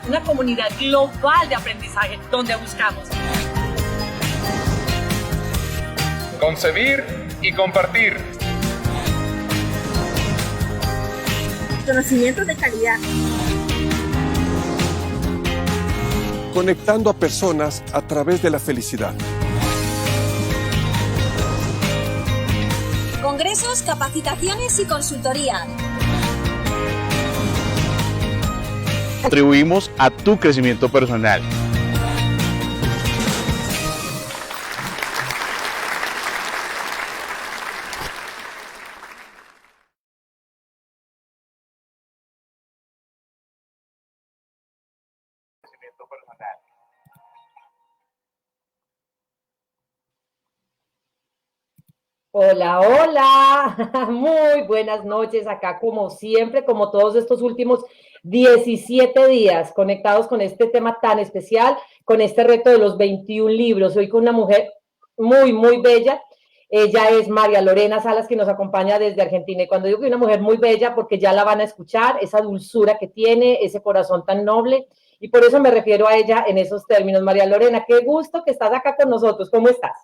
una comunidad global de aprendizaje donde buscamos concebir y compartir conocimientos de calidad, conectando a personas a través de la felicidad. Congresos, capacitaciones y consultoría. Contribuimos a tu crecimiento personal. Hola, hola, muy buenas noches acá como siempre, como todos estos últimos 17 días conectados con este tema tan especial, con este reto de los 21 libros. Hoy con una mujer muy, muy bella. Ella es María Lorena Salas, que nos acompaña desde Argentina. Y cuando digo que una mujer muy bella, porque ya la van a escuchar, esa dulzura que tiene, ese corazón tan noble, y por eso me refiero a ella en esos términos. María Lorena, qué gusto que estás acá con nosotros. ¿Cómo estás?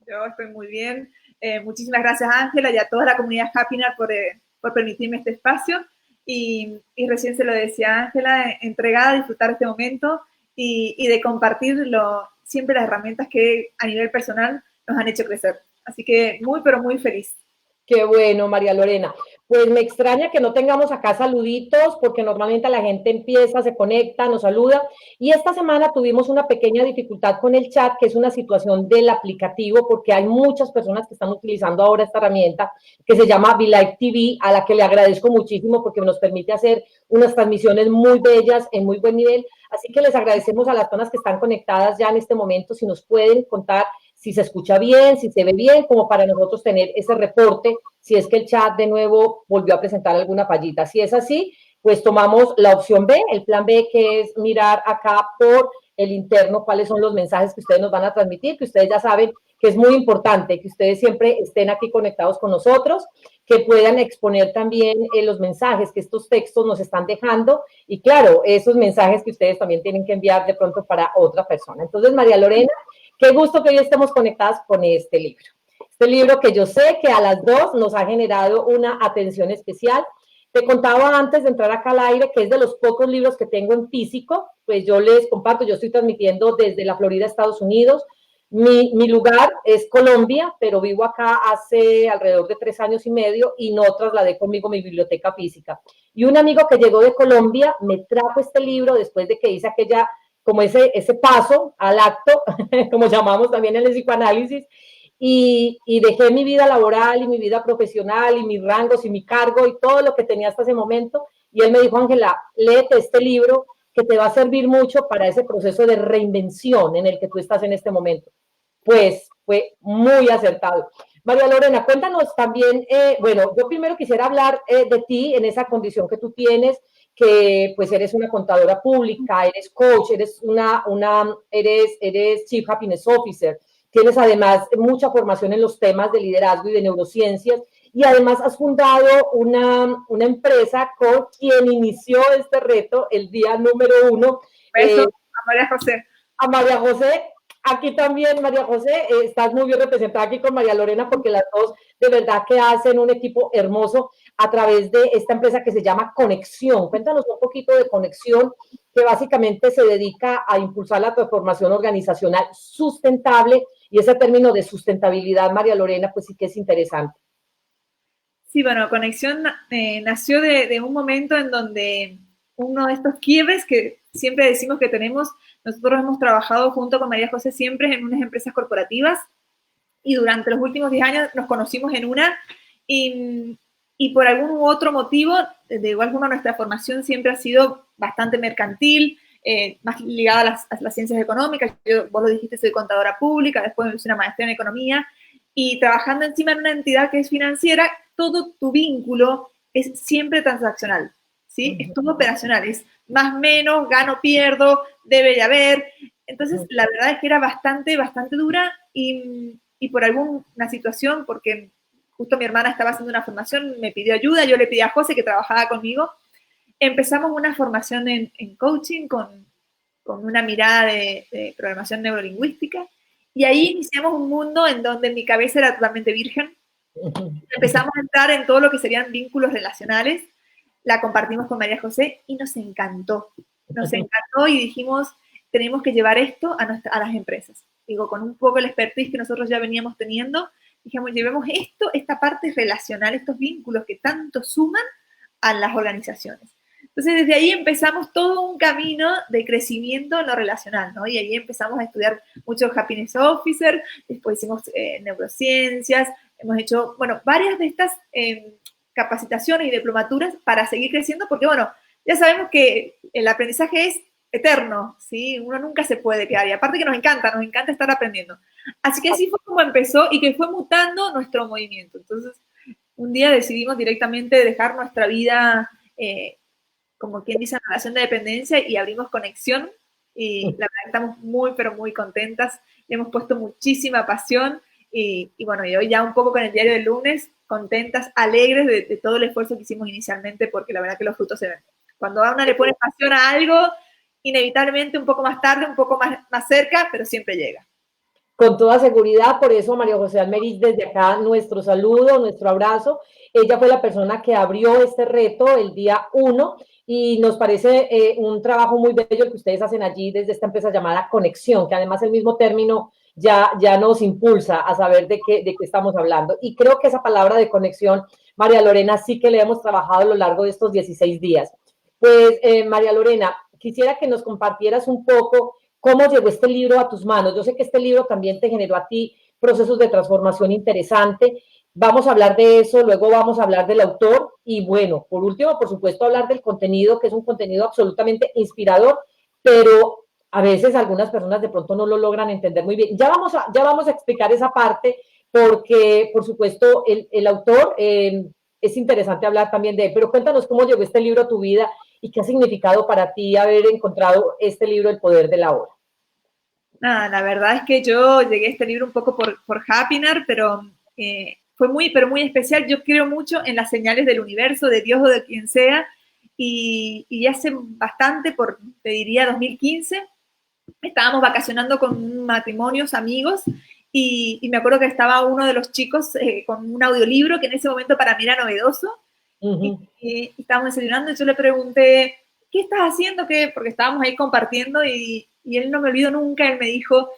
Yo estoy muy bien. Muchísimas gracias, Ángela, y a toda la comunidad Happiness por permitirme este espacio. Y recién se lo decía Ángela, entregada a disfrutar este momento y de compartir siempre las herramientas que a nivel personal nos han hecho crecer. Así que muy, pero muy feliz. Qué bueno, María Lorena. Pues me extraña que no tengamos acá saluditos, porque normalmente la gente empieza, se conecta, nos saluda. Y esta semana tuvimos una pequeña dificultad con el chat, que es una situación del aplicativo, porque hay muchas personas que están utilizando ahora esta herramienta que se llama VLive TV, a la que le agradezco muchísimo porque nos permite hacer unas transmisiones muy bellas, en muy buen nivel. Así que les agradecemos a las personas que están conectadas ya en este momento, si nos pueden contar si se escucha bien, si se ve bien, como para nosotros tener ese reporte, si es que el chat de nuevo volvió a presentar alguna fallita. Si es así, pues tomamos la opción B, el plan B, que es mirar acá por el interno cuáles son los mensajes que ustedes nos van a transmitir, que ustedes ya saben que es muy importante que ustedes siempre estén aquí conectados con nosotros, que puedan exponer también los mensajes que estos textos nos están dejando y claro, esos mensajes que ustedes también tienen que enviar de pronto para otra persona. Entonces, María Lorena, qué gusto que hoy estemos conectadas con este libro. Este libro que yo sé que a las dos nos ha generado una atención especial. Te contaba antes de entrar acá al aire que es de los pocos libros que tengo en físico, pues yo les comparto, yo estoy transmitiendo desde la Florida, Estados Unidos. Mi lugar es Colombia, pero vivo acá hace alrededor de 3 años y medio y no trasladé conmigo mi biblioteca física. Y un amigo que llegó de Colombia me trajo este libro después de que hice aquella, como ese paso al acto, como llamamos también en el psicoanálisis, y dejé mi vida laboral y mi vida profesional y mis rangos y mi cargo y todo lo que tenía hasta ese momento. Y él me dijo, Ángela, léete este libro que te va a servir mucho para ese proceso de reinvención en el que tú estás en este momento. Pues fue muy acertado. María Lorena, cuéntanos también, bueno, yo primero quisiera hablar de ti en esa condición que tú tienes, que pues eres una contadora pública, eres coach, eres Chief Happiness Officer, tienes además mucha formación en los temas de liderazgo y de neurociencias, y además has fundado una empresa con quien inició este reto el día número 1. Eso, a María José. A María José, aquí también, María José, estás muy bien representada aquí con María Lorena porque las dos de verdad que hacen un equipo hermoso a través de esta empresa que se llama Conexión. Cuéntanos un poquito de Conexión, que básicamente se dedica a impulsar la transformación organizacional sustentable, y ese término de sustentabilidad, María Lorena, pues sí que es interesante. Sí, bueno, Conexión nació de un momento en donde uno de estos quiebres que siempre decimos que tenemos, nosotros hemos trabajado junto con María José siempre en unas empresas corporativas y durante los últimos 10 años nos conocimos en una y por algún u otro motivo, de igual forma nuestra formación siempre ha sido bastante mercantil, más ligada a las ciencias económicas. Vos lo dijiste, soy contadora pública, después hice una maestría en economía y trabajando encima en una entidad que es financiera, todo tu vínculo es siempre transaccional, ¿sí? Es todo operacional, es más menos, gano, pierdo, debe de haber. Entonces, la verdad es que era bastante dura y por alguna situación, porque justo mi hermana estaba haciendo una formación, me pidió ayuda, yo le pedí a José que trabajaba conmigo, empezamos una formación en coaching con una mirada de programación neurolingüística, y ahí iniciamos un mundo en donde mi cabeza era totalmente virgen. Empezamos a entrar en todo lo que serían vínculos relacionales, la compartimos con María José y nos encantó y dijimos, tenemos que llevar esto a las empresas. Digo, con un poco el expertise que nosotros ya veníamos teniendo, dijimos, llevemos esta parte relacional, estos vínculos que tanto suman a las organizaciones. Entonces, desde ahí empezamos todo un camino de crecimiento en lo relacional, ¿no? Y ahí empezamos a estudiar mucho Happiness Officer, después hicimos neurociencias, hemos hecho, bueno, varias de estas capacitaciones y diplomaturas para seguir creciendo, porque, bueno, ya sabemos que el aprendizaje es eterno, ¿sí? Uno nunca se puede quedar, y aparte que nos encanta estar aprendiendo. Así que así fue como empezó y que fue mutando nuestro movimiento. Entonces, un día decidimos directamente dejar nuestra vida, como quien dice, en relación de dependencia, y abrimos Conexión, y la verdad estamos muy, pero muy contentas. Le hemos puesto muchísima pasión, y bueno, y hoy ya un poco con el diario del lunes, contentas, alegres de todo el esfuerzo que hicimos inicialmente, porque la verdad que los frutos se ven. Cuando a una le pone pasión a algo, inevitablemente un poco más tarde, un poco más cerca, pero siempre llega. Con toda seguridad, por eso María José Almerich, desde acá nuestro saludo, nuestro abrazo. Ella fue la persona que abrió este reto el día 1 y nos parece un trabajo muy bello el que ustedes hacen allí desde esta empresa llamada Conexión, que además el mismo término ya nos impulsa a saber de qué estamos hablando. Y creo que esa palabra de conexión, María Lorena, sí que le hemos trabajado a lo largo de estos 16 días. Pues, María Lorena, quisiera que nos compartieras un poco cómo llegó este libro a tus manos. Yo sé que este libro también te generó a ti procesos de transformación interesante. Vamos a hablar de eso, luego vamos a hablar del autor y, bueno, por último, por supuesto, hablar del contenido, que es un contenido absolutamente inspirador, pero a veces algunas personas de pronto no lo logran entender muy bien. Ya vamos a explicar esa parte porque, por supuesto, el autor, es interesante hablar también de él, pero cuéntanos cómo llegó este libro a tu vida y qué ha significado para ti haber encontrado este libro, El Poder de la Hora. Nada, la verdad es que yo llegué a este libro un poco por Happiner, pero fue muy especial. Yo creo mucho en las señales del universo, de Dios o de quien sea, y hace bastante, te diría 2015, estábamos vacacionando con matrimonios, amigos, y me acuerdo que estaba uno de los chicos con un audiolibro que en ese momento para mí era novedoso. Y estábamos desayunando y yo le pregunté, ¿qué estás haciendo? Porque estábamos ahí compartiendo y él no me olvidó nunca, él me dijo,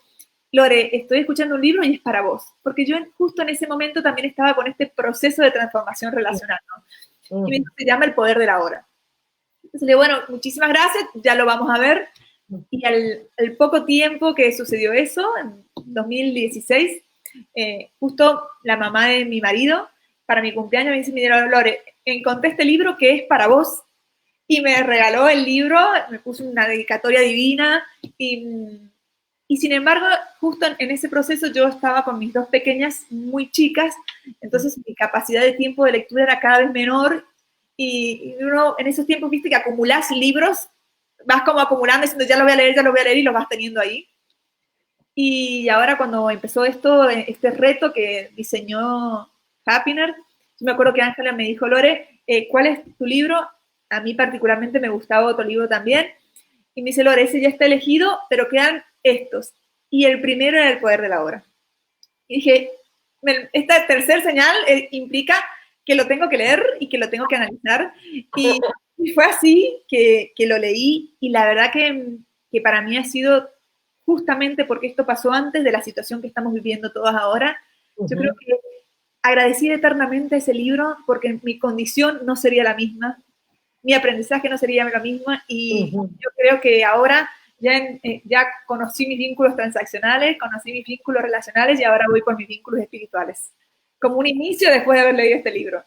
Lore, estoy escuchando un libro y es para vos, porque yo justo en ese momento también estaba con este proceso de transformación relacional, ¿no? Y me dijo, se llama El Poder de la Hora. Entonces le digo, bueno, muchísimas gracias, ya lo vamos a ver. Y al poco tiempo que sucedió eso, en 2016, justo la mamá de mi marido, para mi cumpleaños, me dice, mira, Lore, encontré este libro que es para vos, y me regaló el libro, me puso una dedicatoria divina, y sin embargo, justo en ese proceso yo estaba con mis dos pequeñas muy chicas, entonces mi capacidad de tiempo de lectura era cada vez menor, y uno en esos tiempos, viste, que acumulás libros, vas como acumulando, diciendo ya lo voy a leer, y los vas teniendo ahí. Y ahora cuando empezó este reto que diseñó Happiner, yo me acuerdo que Ángela me dijo, Lore, ¿cuál es tu libro? A mí particularmente me gustaba otro libro también. Y me dice, Lore, ese ya está elegido, pero quedan estos. Y el primero era El Poder de la Hora. Y dije, esta tercer señal implica que lo tengo que leer y que lo tengo que analizar. Y fue así que lo leí, y la verdad que para mí ha sido justamente porque esto pasó antes de la situación que estamos viviendo todas ahora. Yo creo que agradecí eternamente ese libro porque mi condición no sería la misma, mi aprendizaje no sería la misma, y yo creo que ahora ya conocí mis vínculos transaccionales, conocí mis vínculos relacionales, y ahora voy por mis vínculos espirituales. Como un inicio después de haber leído este libro.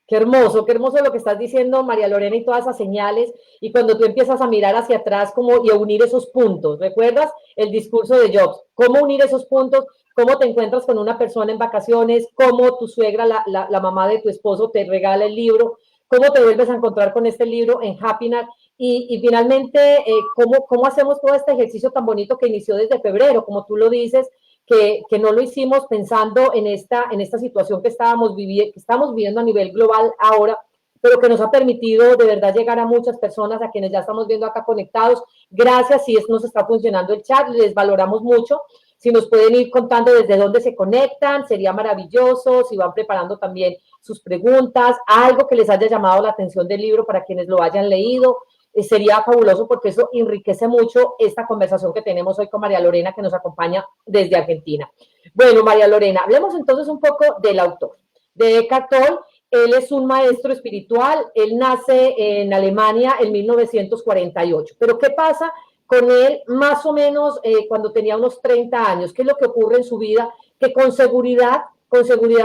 Qué hermoso lo que estás diciendo, María Lorena, y todas esas señales, y cuando tú empiezas a mirar hacia atrás y a unir esos puntos. ¿Recuerdas el discurso de Jobs? ¿Cómo unir esos puntos? ¿Cómo te encuentras con una persona en vacaciones? ¿Cómo tu suegra, la mamá de tu esposo, te regala el libro? ¿Cómo te vuelves a encontrar con este libro en Happiner? Y finalmente, ¿cómo hacemos todo este ejercicio tan bonito que inició desde febrero? Como tú lo dices, que no lo hicimos pensando en esta situación que estamos viviendo a nivel global ahora, pero que nos ha permitido de verdad llegar a muchas personas, a quienes ya estamos viendo acá conectados. Gracias, si nos está funcionando el chat, les valoramos mucho. Si nos pueden ir contando desde dónde se conectan, sería maravilloso. Si van preparando también sus preguntas, algo que les haya llamado la atención del libro para quienes lo hayan leído, sería fabuloso porque eso enriquece mucho esta conversación que tenemos hoy con María Lorena, que nos acompaña desde Argentina. Bueno, María Lorena, hablemos entonces un poco del autor, de Eckhart Tolle. Él es un maestro espiritual, él nace en Alemania en 1948. Pero ¿qué pasa con él más o menos cuando tenía unos 30 años? ¿Qué es lo que ocurre en su vida? Que con seguridad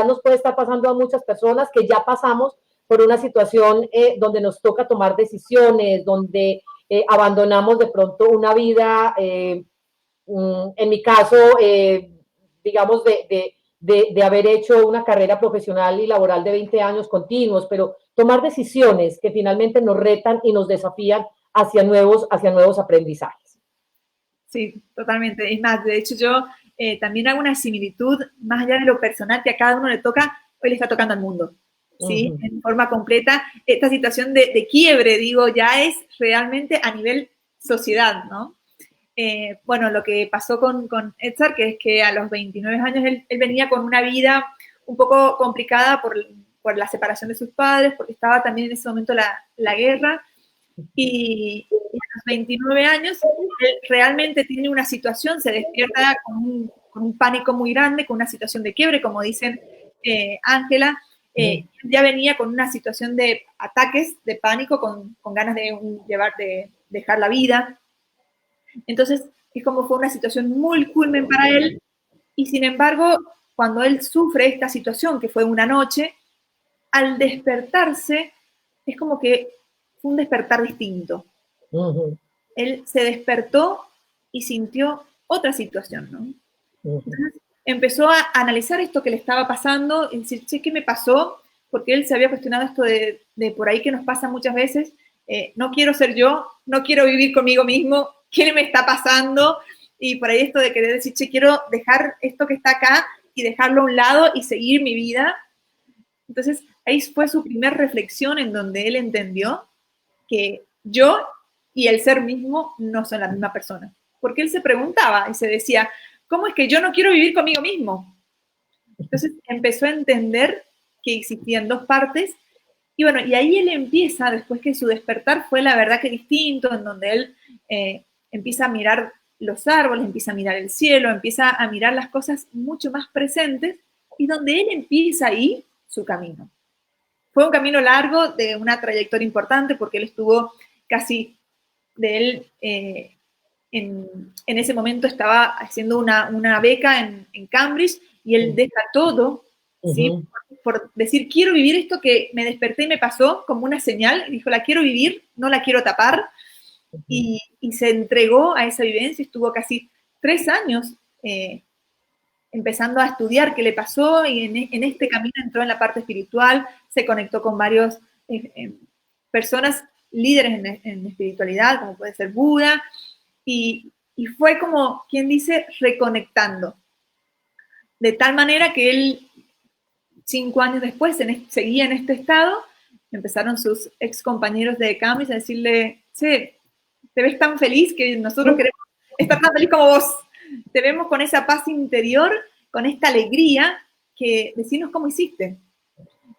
nos puede estar pasando a muchas personas que ya pasamos por una situación donde nos toca tomar decisiones, donde abandonamos de pronto una vida, en mi caso, digamos, de haber hecho una carrera profesional y laboral de 20 años continuos, pero tomar decisiones que finalmente nos retan y nos desafían hacia nuevos aprendizajes. Sí, totalmente. Es más, de hecho yo también hago una similitud, más allá de lo personal que a cada uno le toca, hoy le está tocando al mundo. ¿Sí? En forma completa, esta situación de quiebre, digo, ya es realmente a nivel sociedad, ¿no? Bueno, lo que pasó con Edzard, que es que a los 29 años él venía con una vida un poco complicada por la separación de sus padres, porque estaba también en ese momento la guerra, y a los 29 años él realmente tiene una situación, se despierta con un pánico muy grande, con una situación de quiebre, como dicen Ángela. Ya venía con una situación de ataques, de pánico, con ganas de dejar la vida. Entonces, es como fue una situación muy culmen para él, y sin embargo, cuando él sufre esta situación, que fue una noche, al despertarse, es como que fue un despertar distinto. Él se despertó y sintió otra situación, ¿no? Entonces, empezó a analizar esto que le estaba pasando y decir, che, ¿qué me pasó? Porque él se había cuestionado esto de por ahí que nos pasa muchas veces, no quiero ser yo, no quiero vivir conmigo mismo, ¿qué me está pasando? Y por ahí esto de querer decir, che, quiero dejar esto que está acá y dejarlo a un lado y seguir mi vida. Entonces, ahí fue su primer reflexión en donde él entendió que yo y el ser mismo no son la misma persona. Porque él se preguntaba y se decía, ¿cómo es que yo no quiero vivir conmigo mismo? Entonces empezó a entender que existían dos partes, y bueno, y ahí él empieza, después que su despertar fue la verdad que distinto, en donde él empieza a mirar los árboles, empieza a mirar el cielo, empieza a mirar las cosas mucho más presentes, y donde él empieza ahí su camino. Fue un camino largo, de una trayectoria importante, porque él estuvo casi de él... En ese momento estaba haciendo una beca en Cambridge, y él deja todo, ¿sí? Por decir, quiero vivir esto que me desperté y me pasó como una señal, y dijo, la quiero vivir, no la quiero tapar, y se entregó a esa vivencia. Estuvo casi 3 años empezando a estudiar qué le pasó, y en este camino entró en la parte espiritual, se conectó con varias personas líderes en espiritualidad, como puede ser Buda, y fue como, quien dice, reconectando. De tal manera que él, 5 años después, seguía en este estado. Empezaron sus ex compañeros de Cambridge a decirle, che, te ves tan feliz que nosotros queremos estar tan feliz como vos. Te vemos con esa paz interior, con esta alegría, que decinos cómo hiciste.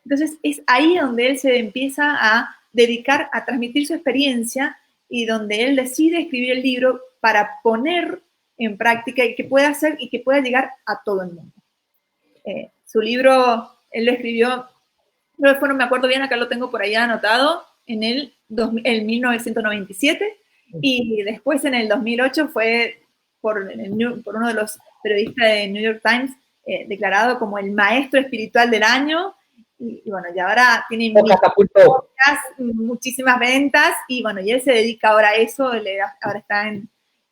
Entonces es ahí donde él se empieza a dedicar a transmitir su experiencia, y donde él decide escribir el libro para poner en práctica y que pueda hacer y que pueda llegar a todo el mundo. Su libro, él lo escribió, no me acuerdo bien, acá lo tengo por ahí anotado, en el 1997, y después en el 2008 fue por uno de los periodistas de New York Times declarado como el maestro espiritual del año. Y bueno, y ahora tiene muchísimas ventas, y bueno, y él se dedica ahora a eso. Él ahora está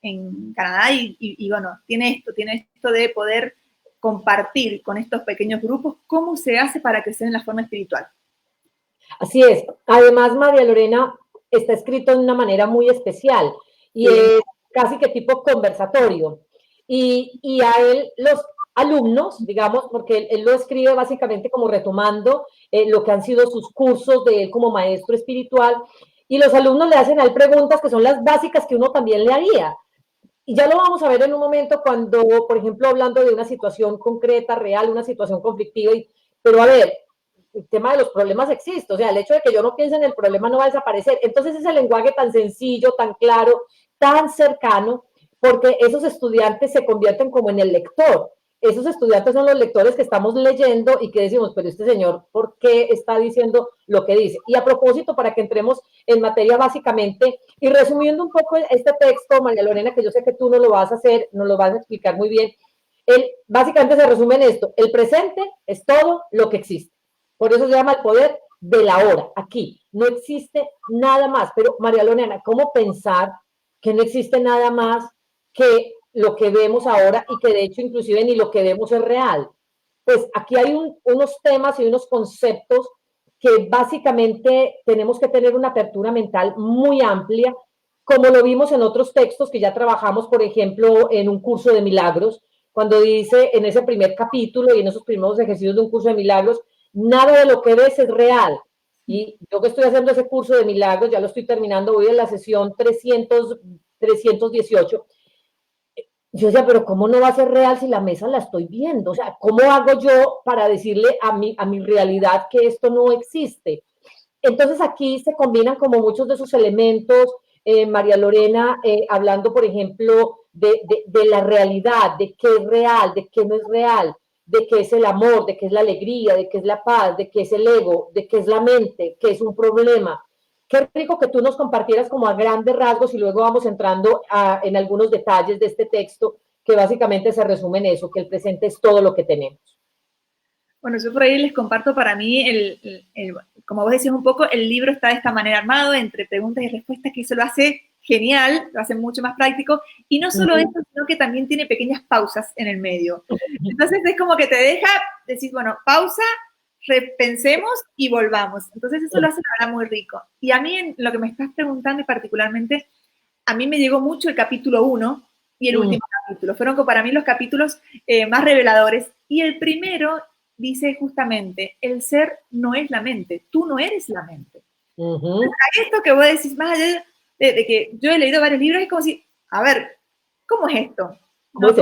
en Canadá, y bueno, tiene esto de poder compartir con estos pequeños grupos cómo se hace para crecer en la forma espiritual. Así es. Además, María Lorena, está escrito de una manera muy especial, y es casi que tipo conversatorio, y a él alumnos, digamos, porque él lo escribe básicamente como retomando lo que han sido sus cursos de él como maestro espiritual, y los alumnos le hacen a él preguntas que son las básicas que uno también le haría. Y ya lo vamos a ver en un momento cuando, por ejemplo, hablando de una situación concreta, real, una situación conflictiva, pero a ver, el tema de los problemas existe, o sea, el hecho de que yo no piense en el problema no va a desaparecer. Entonces ese lenguaje tan sencillo, tan claro, tan cercano, porque esos estudiantes se convierten como en el lector. Esos estudiantes son los lectores que estamos leyendo y que decimos, pero este señor, ¿por qué está diciendo lo que dice? Y a propósito, para que entremos en materia básicamente, y resumiendo un poco este texto, María Lorena, que yo sé que tú no lo vas a hacer, nos lo vas a explicar muy bien, él básicamente se resume en esto: el presente es todo lo que existe. Por eso se llama el poder de la hora. Aquí no existe nada más. Pero María Lorena, ¿cómo pensar que no existe nada más que lo que vemos ahora y que de hecho inclusive ni lo que vemos es real? Pues aquí hay unos temas y unos conceptos que básicamente tenemos que tener una apertura mental muy amplia, como lo vimos en otros textos que ya trabajamos, por ejemplo, en un curso de milagros, cuando dice en ese primer capítulo y en esos primeros ejercicios de un curso de milagros, nada de lo que ves es real. Y yo que estoy haciendo ese curso de milagros, ya lo estoy terminando, voy en la sesión 318. Yo decía, pero ¿cómo no va a ser real si la mesa la estoy viendo? O sea, ¿cómo hago yo para decirle a mi realidad que esto no existe? Entonces aquí se combinan como muchos de esos elementos, María Lorena, hablando, por ejemplo, de la realidad, de qué es real, de qué no es real, de qué es el amor, de qué es la alegría, de qué es la paz, de qué es el ego, de qué es la mente, qué es un problema. Qué rico que tú nos compartieras como a grandes rasgos y luego vamos entrando en algunos detalles de este texto que básicamente se resume en eso, que el presente es todo lo que tenemos. Bueno, yo por ahí les comparto para mí, como vos decías un poco, el libro está de esta manera armado, entre preguntas y respuestas, que eso lo hace genial, lo hace mucho más práctico, y no solo eso, sino que también tiene pequeñas pausas en el medio. Entonces es como que te deja decir, bueno, pausa, repensemos y volvamos. Entonces eso lo hace la verdad muy rico. Y a mí, en lo que me estás preguntando, y particularmente, a mí me llegó mucho el capítulo 1 y el último capítulo. Fueron para mí los capítulos más reveladores. Y el primero dice justamente, el ser no es la mente, tú no eres la mente. Esto que vos decís, más allá de que yo he leído varios libros, es como si, a ver, ¿cómo es esto? No,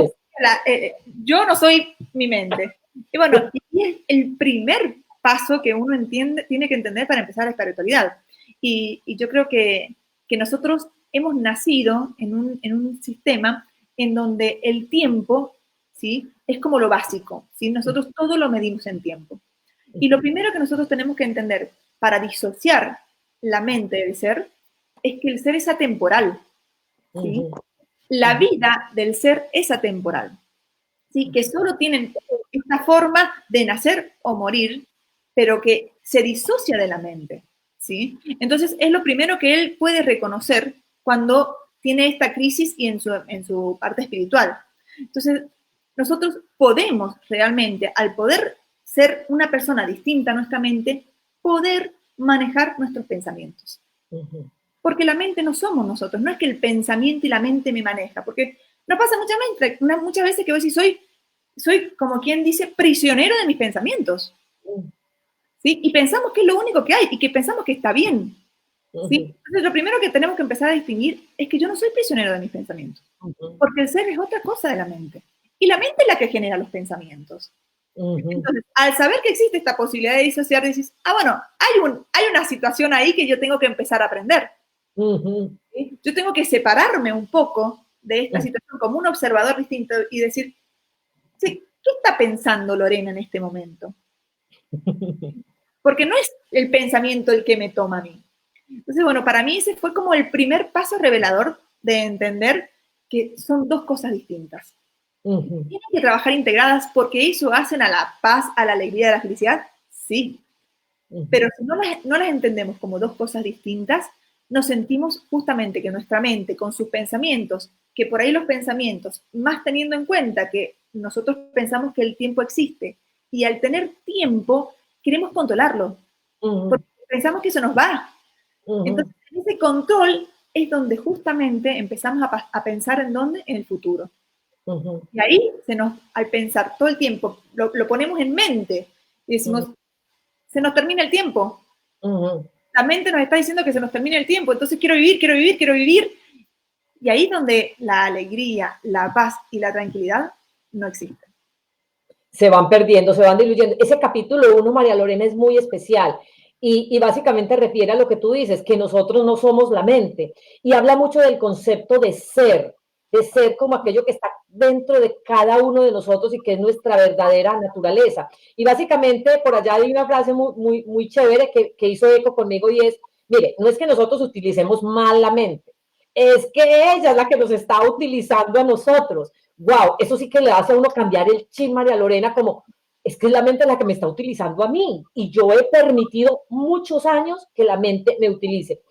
yo no soy mi mente. Y bueno, y es el primer paso que uno tiene que entender para empezar la espiritualidad. Y yo creo que nosotros hemos nacido en un sistema en donde el tiempo, ¿sí?, es como lo básico, ¿sí? Nosotros todo lo medimos en tiempo. Y lo primero que nosotros tenemos que entender para disociar la mente del ser es que el ser es atemporal, ¿sí? La vida del ser es atemporal, ¿sí? Que solo tienen esta forma de nacer o morir, pero que se disocia de la mente, ¿sí? Entonces es lo primero que él puede reconocer cuando tiene esta crisis y en su parte espiritual. Entonces nosotros podemos realmente, al poder ser una persona distinta a nuestra mente, poder manejar nuestros pensamientos. Porque la mente no somos nosotros, no es que el pensamiento y la mente me maneja, porque nos pasa muchas veces que vos decís, soy como quien dice, prisionero de mis pensamientos, ¿sí? Y pensamos que es lo único que hay y que pensamos que está bien, ¿sí? Entonces lo primero que tenemos que empezar a distinguir es que yo no soy prisionero de mis pensamientos, porque el ser es otra cosa de la mente. Y la mente es la que genera los pensamientos. Entonces, al saber que existe esta posibilidad de disociar, dices, bueno, hay una situación ahí que yo tengo que empezar a aprender. ¿Sí? Yo tengo que separarme un poco de esta situación como un observador distinto y decir, sí, ¿qué está pensando Lorena en este momento? Porque no es el pensamiento el que me toma a mí. Entonces, bueno, para mí ese fue como el primer paso revelador de entender que son dos cosas distintas. ¿Tienen que trabajar integradas porque eso hacen a la paz, a la alegría, a la felicidad? Sí. Pero si no las entendemos como dos cosas distintas, nos sentimos justamente que nuestra mente, con sus pensamientos, que por ahí los pensamientos, más teniendo en cuenta que nosotros pensamos que el tiempo existe, y al tener tiempo, queremos controlarlo, porque pensamos que eso nos va. Entonces, en ese control es donde justamente empezamos a pensar en dónde, en el futuro. Y ahí al pensar todo el tiempo, lo ponemos en mente y decimos, se nos termina el tiempo. La mente nos está diciendo que se nos termina el tiempo, entonces quiero vivir, quiero vivir, quiero vivir. Y ahí donde la alegría, la paz y la tranquilidad no existen. Se van perdiendo, se van diluyendo. Ese capítulo 1, María Lorena, es muy especial y básicamente refiere a lo que tú dices, que nosotros no somos la mente. Y habla mucho del concepto de ser como aquello que está dentro de cada uno de nosotros y que es nuestra verdadera naturaleza. Y básicamente por allá hay una frase muy chévere que hizo eco conmigo y es, mire, no es que nosotros utilicemos mal la mente, es que ella es la que nos está utilizando a nosotros. Wow, eso sí que le hace a uno cambiar el chip, María Lorena, como es que es la mente la que me está utilizando a mí y yo he permitido muchos años que la mente me utilice.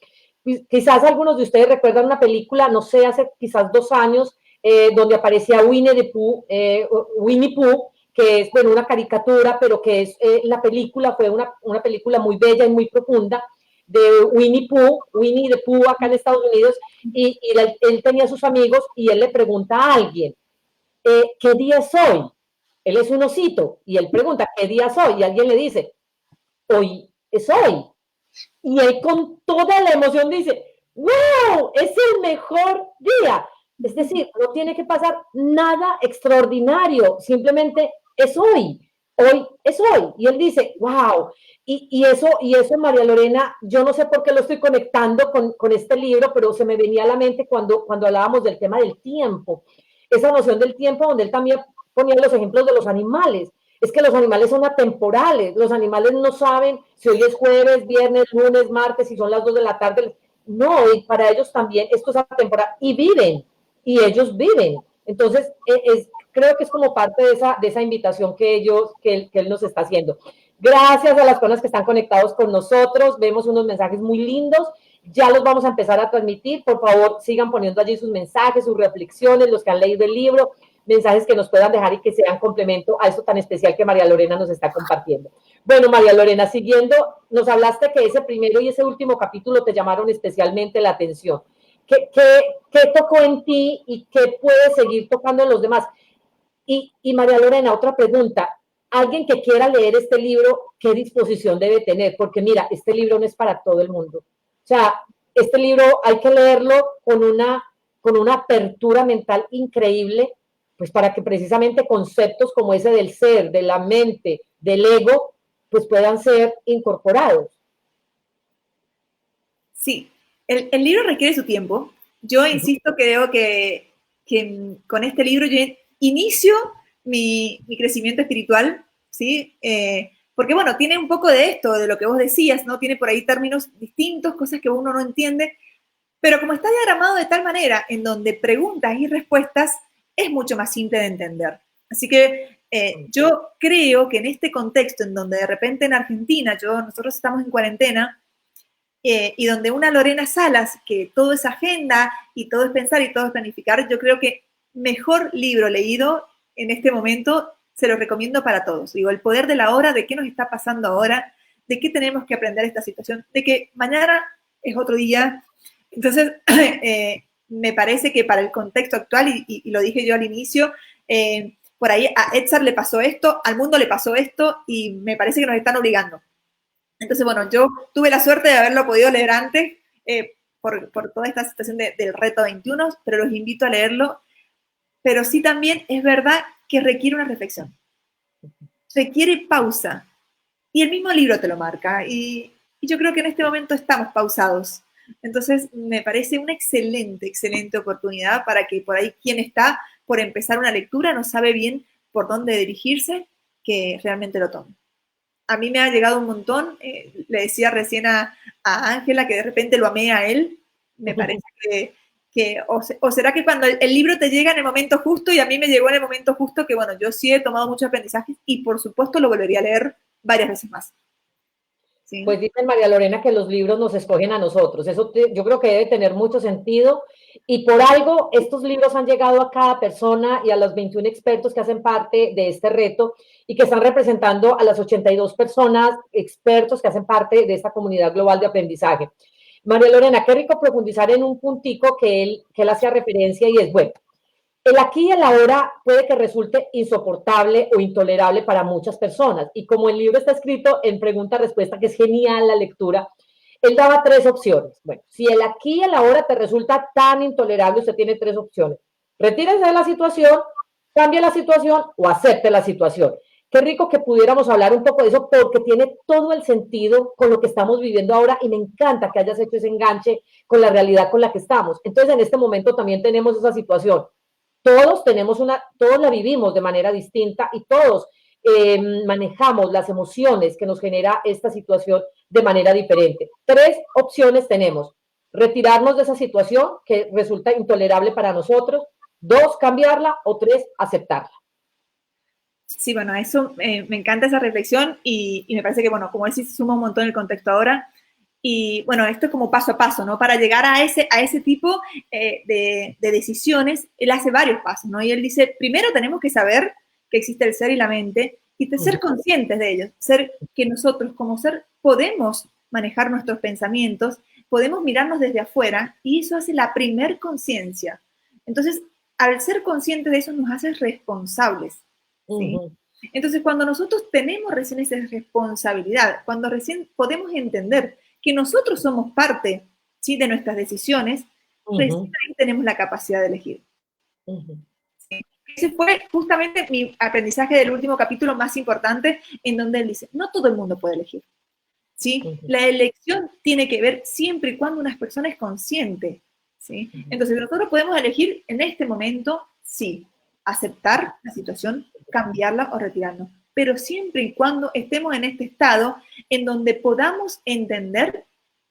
Quizás algunos de ustedes recuerdan una película, no sé, hace quizás 2 años, donde aparecía Winnie Pooh, que es, bueno, una caricatura, pero que es, la película fue una película muy bella y muy profunda, de Winnie the Pooh acá en Estados Unidos, y él tenía sus amigos y él le pregunta a alguien, ¿qué día es hoy? Él es un osito y él pregunta, ¿qué día es hoy? Y alguien le dice, hoy es hoy. Y él con toda la emoción dice, ¡wow! Es el mejor día. Es decir, no tiene que pasar nada extraordinario, simplemente es hoy. Hoy es hoy. Y él dice, ¡wow! Y eso, María Lorena, yo no sé por qué lo estoy conectando con este libro, pero se me venía a la mente cuando hablábamos del tema del tiempo. Esa noción del tiempo donde él también ponía los ejemplos de los animales. Es que los animales son atemporales, los animales no saben si hoy es jueves, viernes, lunes, martes, si son las 2 de la tarde. No, y para ellos también esto es atemporal y viven, y ellos viven. Entonces, creo que es como parte de esa invitación que él nos está haciendo. Gracias a las personas que están conectados con nosotros, vemos unos mensajes muy lindos, ya los vamos a empezar a transmitir. Por favor, sigan poniendo allí sus mensajes, sus reflexiones, los que han leído el libro, mensajes que nos puedan dejar y que sean complemento a esto tan especial que María Lorena nos está compartiendo. Bueno, María Lorena, siguiendo, nos hablaste que ese primero y ese último capítulo te llamaron especialmente la atención. ¿Qué tocó en ti y qué puede seguir tocando en los demás? Y María Lorena, otra pregunta. Alguien que quiera leer este libro, ¿qué disposición debe tener? Porque mira, este libro no es para todo el mundo. O sea, este libro hay que leerlo con una apertura mental increíble, pues para que precisamente conceptos como ese del ser, de la mente, del ego, pues puedan ser incorporados. Sí, el libro requiere su tiempo. Yo insisto que creo que con este libro yo inicio mi crecimiento espiritual, ¿sí? Porque, bueno, tiene un poco de esto, de lo que vos decías, ¿no? Tiene por ahí términos distintos, cosas que uno no entiende, pero como está diagramado de tal manera en donde preguntas y respuestas es mucho más simple de entender. Así que yo creo que en este contexto, en donde de repente en Argentina, nosotros estamos en cuarentena, y donde una Lorena Salas, que todo es agenda y todo es pensar y todo es planificar, yo creo que mejor libro leído en este momento se lo recomiendo para todos. Digo, el poder de la hora, de qué nos está pasando ahora, de qué tenemos que aprender esta situación, de que mañana es otro día. Entonces, me parece que para el contexto actual, y lo dije yo al inicio, por ahí a Edzard le pasó esto, al mundo le pasó esto, y me parece que nos están obligando. Entonces, bueno, yo tuve la suerte de haberlo podido leer antes, por toda esta situación del reto 21, pero los invito a leerlo. Pero sí también es verdad que requiere una reflexión. Requiere pausa. Y el mismo libro te lo marca. Y yo creo que en este momento estamos pausados. Entonces, me parece una excelente oportunidad para que por ahí quien está por empezar una lectura no sabe bien por dónde dirigirse, que realmente lo tome. A mí me ha llegado un montón. Le decía recién a Ángela que de repente lo amé a él. Me parece o será que cuando el libro te llega en el momento justo, y a mí me llegó en el momento justo, que bueno, yo sí he tomado muchos aprendizajes y por supuesto lo volvería a leer varias veces más. ¿Sí? Pues dice María Lorena que los libros nos escogen a nosotros. Eso yo creo que debe tener mucho sentido, y por algo estos libros han llegado a cada persona y a los 21 expertos que hacen parte de este reto y que están representando a las 82 personas, expertos que hacen parte de esta comunidad global de aprendizaje. María Lorena, qué rico profundizar en un puntico que él hacía referencia, y es, bueno, El aquí y el ahora puede que resulte insoportable o intolerable para muchas personas. Y como el libro está escrito en pregunta-respuesta, que es genial la lectura, él daba 3 opciones. Bueno, si el aquí y el ahora te resulta tan intolerable, usted tiene 3 opciones. Retírese de la situación, cambie la situación o acepte la situación. Qué rico que pudiéramos hablar un poco de eso porque tiene todo el sentido con lo que estamos viviendo ahora y me encanta que hayas hecho ese enganche con la realidad con la que estamos. Entonces, en este momento también tenemos esa situación. Todos la vivimos de manera distinta y todos manejamos las emociones que nos genera esta situación de manera diferente. 3 opciones tenemos: retirarnos de esa situación que resulta intolerable para nosotros, 2, cambiarla, o 3, aceptarla. Sí, bueno, eso me encanta esa reflexión y me parece que, bueno, como él sí se suma un montón el contexto ahora. Y bueno, esto es como paso a paso, ¿no? Para llegar a ese tipo de decisiones, él hace varios pasos, ¿no? Y él dice, primero tenemos que saber que existe el ser y la mente y ser conscientes de ellos, ser que nosotros como ser podemos manejar nuestros pensamientos, podemos mirarnos desde afuera y eso hace la primer conciencia. Entonces, al ser conscientes de eso nos hace responsables, ¿sí? Entonces, cuando nosotros tenemos recién esa responsabilidad, cuando recién podemos entender que nosotros somos parte, ¿sí?, de nuestras decisiones, recién ahí tenemos la capacidad de elegir. ¿Sí? Ese fue justamente mi aprendizaje del último capítulo más importante, en donde él dice, no todo el mundo puede elegir. ¿Sí? La elección tiene que ver siempre y cuando una persona es consciente. ¿Sí? Entonces, nosotros podemos elegir en este momento, sí, aceptar la situación, cambiarla o retirarnos, pero siempre y cuando estemos en este estado en donde podamos entender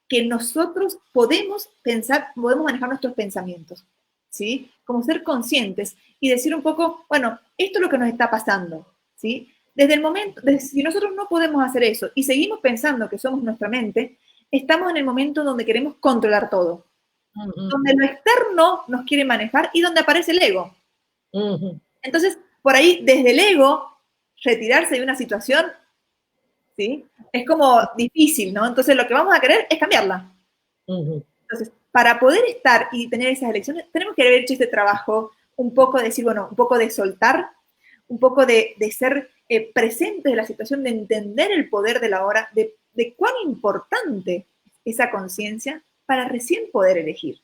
que nosotros podemos pensar, podemos manejar nuestros pensamientos, ¿sí? Como ser conscientes y decir un poco, bueno, esto es lo que nos está pasando, ¿sí? Desde el momento, si nosotros no podemos hacer eso y seguimos pensando que somos nuestra mente, estamos en el momento donde queremos controlar todo, donde lo externo nos quiere manejar y donde aparece el ego. Entonces, por ahí, desde el ego, retirarse de una situación, ¿sí?, es como difícil, ¿no? Entonces, lo que vamos a querer es cambiarla. Entonces, para poder estar y tener esas elecciones, tenemos que haber hecho este trabajo, un poco de decir, bueno, un poco de soltar, un poco de ser presentes de la situación, de entender el poder de la hora, de cuán importante esa conciencia para recién poder elegir.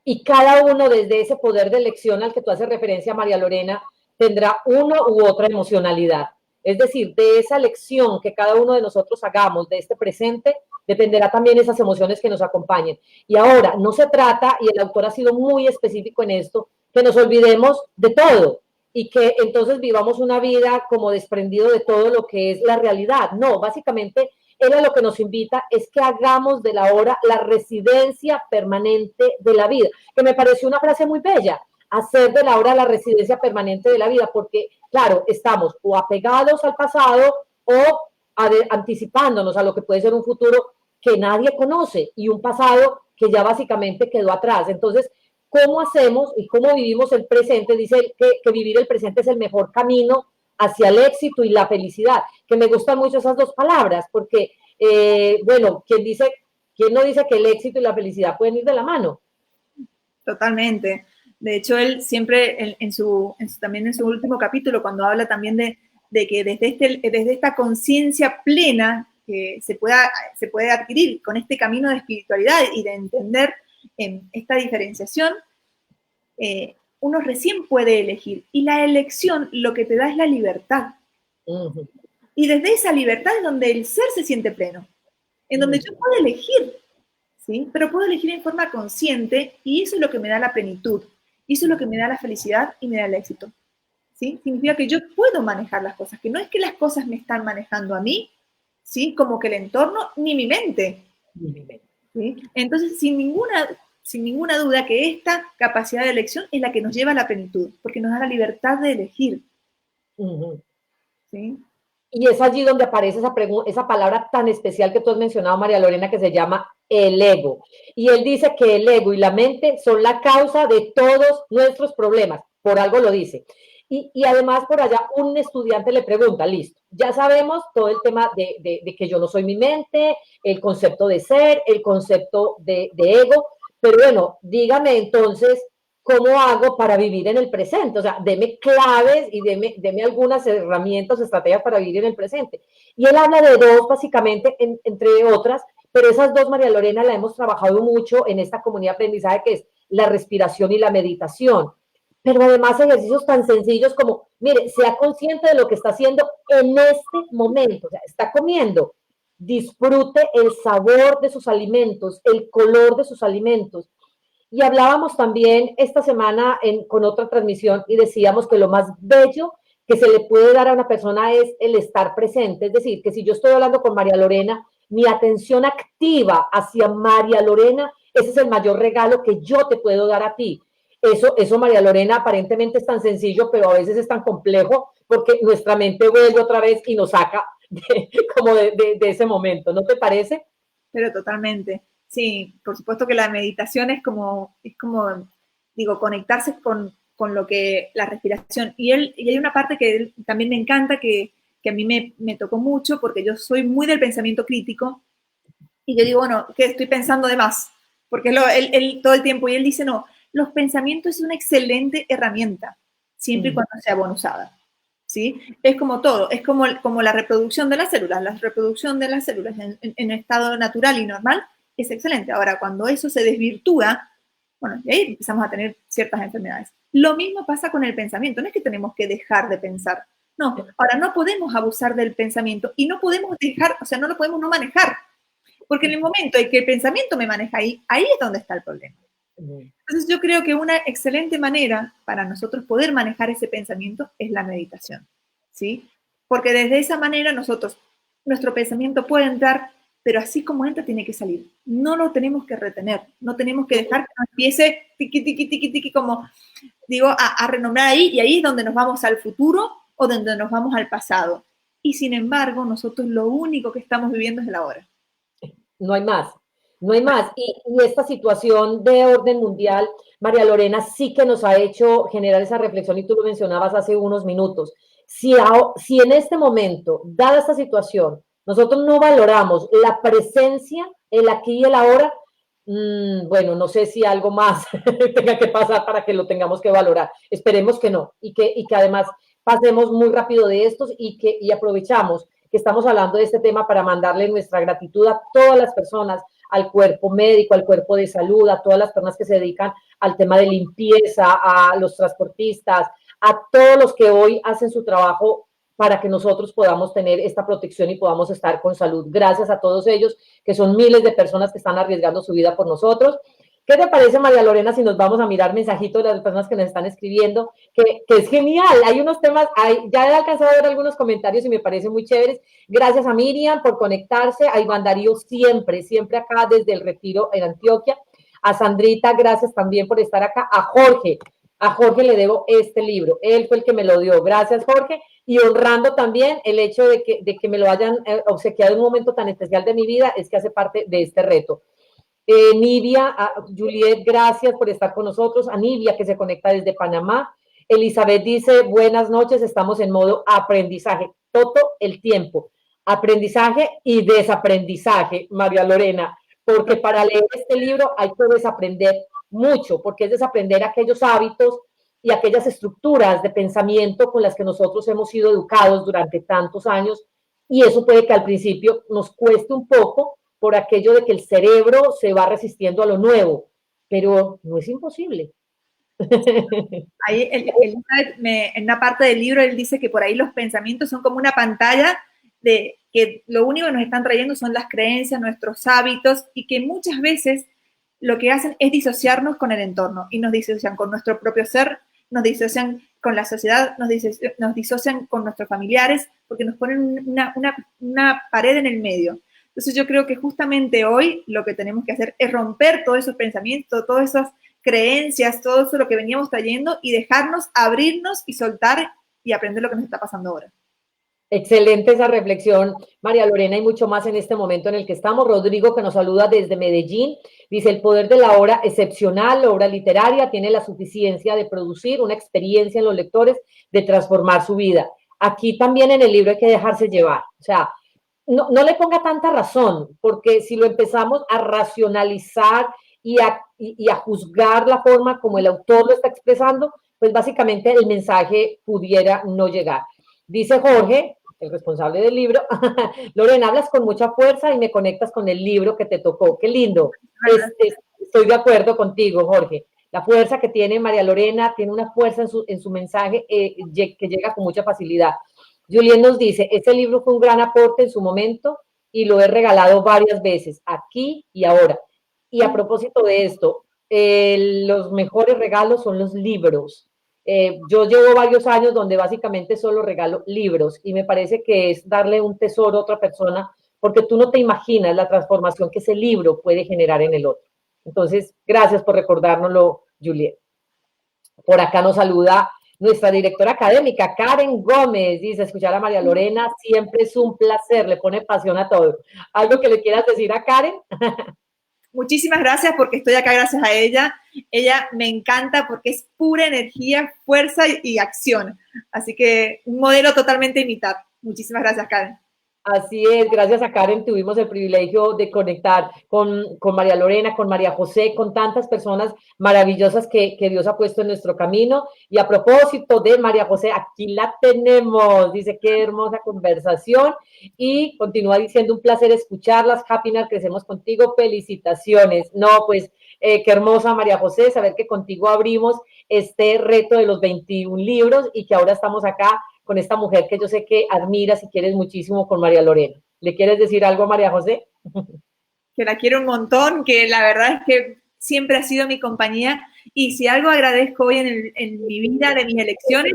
Y cada uno desde ese poder de elección al que tú haces referencia, María Lorena, tendrá uno u otra emocionalidad. Es decir, de esa elección que cada uno de nosotros hagamos de este presente, dependerá también esas emociones que nos acompañen. Y ahora, no se trata, y el autor ha sido muy específico en esto, que nos olvidemos de todo y que entonces vivamos una vida como desprendido de todo lo que es la realidad. No, básicamente, él a lo que nos invita es que hagamos de la hora la residencia permanente de la vida, que me pareció una frase muy bella, hacer de la hora la residencia permanente de la vida, porque, claro, estamos o apegados al pasado o anticipándonos a lo que puede ser un futuro que nadie conoce y un pasado que ya básicamente quedó atrás. Entonces, ¿cómo hacemos y cómo vivimos el presente? Dice él que vivir el presente es el mejor camino hacia el éxito y la felicidad, que me gustan mucho esas dos palabras, porque, bueno, ¿quién no dice que el éxito y la felicidad pueden ir de la mano? Totalmente. De hecho, él siempre, también en su último capítulo, cuando habla también de que desde esta conciencia plena que se puede adquirir con este camino de espiritualidad y de entender esta diferenciación, uno recién puede elegir. Y la elección lo que te da es la libertad. Y desde esa libertad es donde el ser se siente pleno, en donde yo puedo elegir, ¿sí? Pero puedo elegir en forma consciente y eso es lo que me da la plenitud. Y eso es lo que me da la felicidad y me da el éxito. ¿Sí? Significa que yo puedo manejar las cosas, que no es que las cosas me están manejando a mí, ¿sí?, como que el entorno, ni mi mente. ¿Sí? Entonces, sin ninguna duda que esta capacidad de elección es la que nos lleva a la plenitud, porque nos da la libertad de elegir. ¿Sí? Y es allí donde aparece esa palabra tan especial que tú has mencionado, María Lorena, que se llama el ego. Y él dice que el ego y la mente son la causa de todos nuestros problemas. Por algo lo dice. Y además por allá un estudiante le pregunta, listo, ya sabemos todo el tema de que yo no soy mi mente, el concepto de ser, el concepto de ego, pero bueno, dígame entonces, ¿cómo hago para vivir en el presente? O sea, deme claves y deme algunas herramientas, estrategias para vivir en el presente. Y él habla de dos, básicamente, entre otras, pero esas dos, María Lorena, la hemos trabajado mucho en esta comunidad de aprendizaje, que es la respiración y la meditación. Pero además ejercicios tan sencillos como, mire, sea consciente de lo que está haciendo en este momento. O sea, está comiendo, disfrute el sabor de sus alimentos, el color de sus alimentos. Y hablábamos también esta semana con otra transmisión y decíamos que lo más bello que se le puede dar a una persona es el estar presente. Es decir, que si yo estoy hablando con María Lorena, mi atención activa hacia María Lorena, ese es el mayor regalo que yo te puedo dar a ti. Eso, María Lorena, aparentemente es tan sencillo, pero a veces es tan complejo porque nuestra mente vuelve otra vez y nos saca de ese momento, ¿no te parece? Pero totalmente. Sí, por supuesto que la meditación es como digo, conectarse con lo que, la respiración. Y hay una parte que también me encanta, que a mí me tocó mucho, porque yo soy muy del pensamiento crítico, y yo digo, bueno, que estoy pensando de más, porque él todo el tiempo, y él dice, no, los pensamientos es una excelente herramienta, siempre y cuando sea bien usada, ¿sí? Es como todo, es como la reproducción de las células. La reproducción de las células en estado natural y normal es excelente. Ahora, cuando eso se desvirtúa, bueno, y ahí empezamos a tener ciertas enfermedades. Lo mismo pasa con el pensamiento, no es que tenemos que dejar de pensar, no, ahora no podemos abusar del pensamiento y no podemos dejar, o sea, no lo podemos no manejar, porque en el momento en que el pensamiento me maneja ahí es donde está el problema. Entonces yo creo que una excelente manera para nosotros poder manejar ese pensamiento es la meditación, ¿sí? Porque desde esa manera nuestro pensamiento puede entrar, pero así como entra tiene que salir. No lo tenemos que retener, no tenemos que dejar que nos empiece tiqui, tiqui, tiqui, tiqui, como digo, a renombrar ahí, y ahí es donde nos vamos al futuro o donde nos vamos al pasado. Y sin embargo, nosotros lo único que estamos viviendo es el ahora. No hay más. No hay más. Y esta situación de orden mundial, María Lorena, sí que nos ha hecho generar esa reflexión, y tú lo mencionabas hace unos minutos. Si en este momento, dada esta situación, nosotros no valoramos la presencia, el aquí y el ahora, bueno, no sé si algo más tenga que pasar para que lo tengamos que valorar. Esperemos que no, y que además pasemos muy rápido de estos y aprovechamos que estamos hablando de este tema para mandarle nuestra gratitud a todas las personas, al cuerpo médico, al cuerpo de salud, a todas las personas que se dedican al tema de limpieza, a los transportistas, a todos los que hoy hacen su trabajo para que nosotros podamos tener esta protección y podamos estar con salud. Gracias a todos ellos, que son miles de personas que están arriesgando su vida por nosotros. ¿Qué te parece, María Lorena, si nos vamos a mirar mensajitos de las personas que nos están escribiendo? Que es genial, hay unos temas, ya he alcanzado a ver algunos comentarios y me parecen muy chéveres. Gracias a Miriam por conectarse, a Iván Darío siempre acá desde el Retiro en Antioquia. A Sandrita, gracias también por estar acá. A Jorge le debo este libro, él fue el que me lo dio. Gracias, Jorge. Y honrando también el hecho de que me lo hayan obsequiado en un momento tan especial de mi vida, es que hace parte de este reto. Nivia, Juliet, gracias por estar con nosotros. A Nivia, que se conecta desde Panamá. Elizabeth dice, buenas noches, estamos en modo aprendizaje todo el tiempo. Aprendizaje y desaprendizaje, María Lorena, porque para leer este libro hay que desaprender mucho, porque es desaprender aquellos hábitos y aquellas estructuras de pensamiento con las que nosotros hemos sido educados durante tantos años, y eso puede que al principio nos cueste un poco, por aquello de que el cerebro se va resistiendo a lo nuevo, pero no es imposible. Ahí en una parte del libro él dice que por ahí los pensamientos son como una pantalla de que lo único que nos están trayendo son las creencias, nuestros hábitos, y que muchas veces lo que hacen es disociarnos con el entorno, y nos disocian con nuestro propio ser, nos disocian con la sociedad, nos disocian con nuestros familiares, porque nos ponen una pared en el medio. Entonces yo creo que justamente hoy lo que tenemos que hacer es romper todos esos pensamientos, todas esas creencias, todo eso lo que veníamos trayendo, y dejarnos abrirnos y soltar y aprender lo que nos está pasando ahora. Excelente esa reflexión, María Lorena, y mucho más en este momento en el que estamos. Rodrigo, que nos saluda desde Medellín, dice, el poder de la obra excepcional, la obra literaria, tiene la suficiencia de producir una experiencia en los lectores, de transformar su vida. Aquí también en el libro hay que dejarse llevar, o sea, no le ponga tanta razón, porque si lo empezamos a racionalizar y a juzgar la forma como el autor lo está expresando, pues básicamente el mensaje pudiera no llegar. Dice Jorge, el responsable del libro, Lorena, hablas con mucha fuerza y me conectas con el libro que te tocó. Qué lindo. Estoy de acuerdo contigo, Jorge. La fuerza que tiene María Lorena, tiene una fuerza en su mensaje que llega con mucha facilidad. Julien nos dice, ese libro fue un gran aporte en su momento y lo he regalado varias veces, aquí y ahora. Y a propósito de esto, los mejores regalos son los libros. Yo llevo varios años donde básicamente solo regalo libros y me parece que es darle un tesoro a otra persona porque tú no te imaginas la transformación que ese libro puede generar en el otro. Entonces, gracias por recordárnoslo, Juliet. Por acá nos saluda nuestra directora académica, Karen Gómez, dice, escuchar a María Lorena siempre es un placer, le pone pasión a todo. ¿Algo que le quieras decir a Karen? Muchísimas gracias porque estoy acá gracias a ella. Ella me encanta porque es pura energía, fuerza y acción. Así que un modelo totalmente a imitar. Muchísimas gracias, Karen. Así es, gracias a Karen tuvimos el privilegio de conectar con María Lorena, con María José, con tantas personas maravillosas que Dios ha puesto en nuestro camino. Y a propósito de María José, aquí la tenemos, dice qué hermosa conversación y continúa diciendo un placer escucharlas, Happiness, crecemos contigo, felicitaciones. No, pues qué hermosa María José, saber que contigo abrimos este reto de los 21 libros y que ahora estamos acá con esta mujer que yo sé que admiras y quieres muchísimo, con María Lorena. ¿Le quieres decir algo a María José? Que la quiero un montón, que la verdad es que siempre ha sido mi compañía y si algo agradezco hoy en mi vida, de mis elecciones,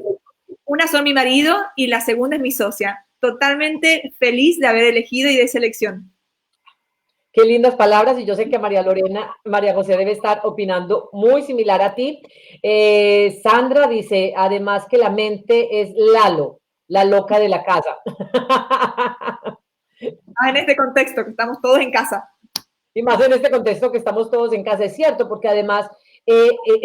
una son mi marido y la segunda es mi socia. Totalmente feliz de haber elegido y de esa elección. Qué lindas palabras y yo sé que María José debe estar opinando muy similar a ti. Sandra dice, además que la mente es Lalo, la loca de la casa. En este contexto, que estamos todos en casa. Y más en este contexto que estamos todos en casa, es cierto, porque además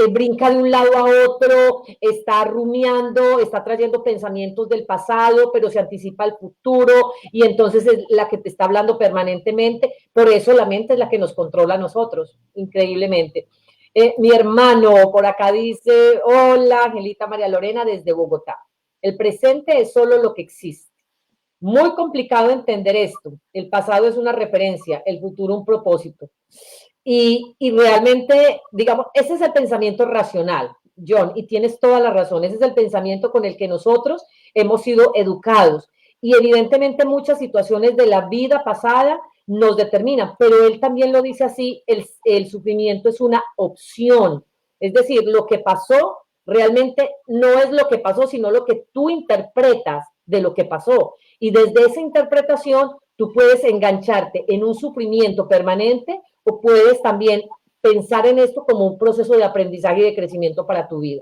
brinca de un lado a otro, está rumiando, está trayendo pensamientos del pasado, pero se anticipa al futuro y entonces es la que te está hablando permanentemente. Por eso la mente es la que nos controla a nosotros, increíblemente. Mi hermano por acá dice, hola, Angelita María Lorena desde Bogotá. El presente es solo lo que existe. Muy complicado entender esto. El pasado es una referencia, el futuro un propósito. Y realmente, digamos, ese es el pensamiento racional, John, y tienes toda la razón. Ese es el pensamiento con el que nosotros hemos sido educados. Y evidentemente muchas situaciones de la vida pasada nos determinan, pero él también lo dice así, el sufrimiento es una opción. Es decir, lo que pasó realmente no es lo que pasó, sino lo que tú interpretas de lo que pasó. Y desde esa interpretación tú puedes engancharte en un sufrimiento permanente o puedes también pensar en esto como un proceso de aprendizaje y de crecimiento para tu vida.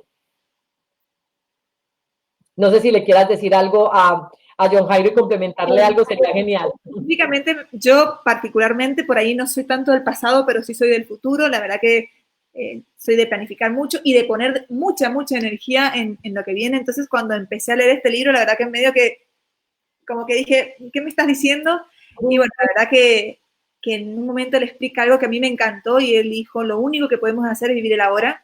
No sé si le quieras decir algo a John Jairo y complementarle algo, sería genial. Específicamente, yo particularmente por ahí no soy tanto del pasado, pero sí soy del futuro. La verdad que soy de planificar mucho y de poner mucha energía en lo que viene. Entonces, cuando empecé a leer este libro, la verdad que en medio que como que dije, ¿qué me estás diciendo? Y bueno, la verdad que en un momento le explica algo que a mí me encantó y él dijo, lo único que podemos hacer es vivir el ahora.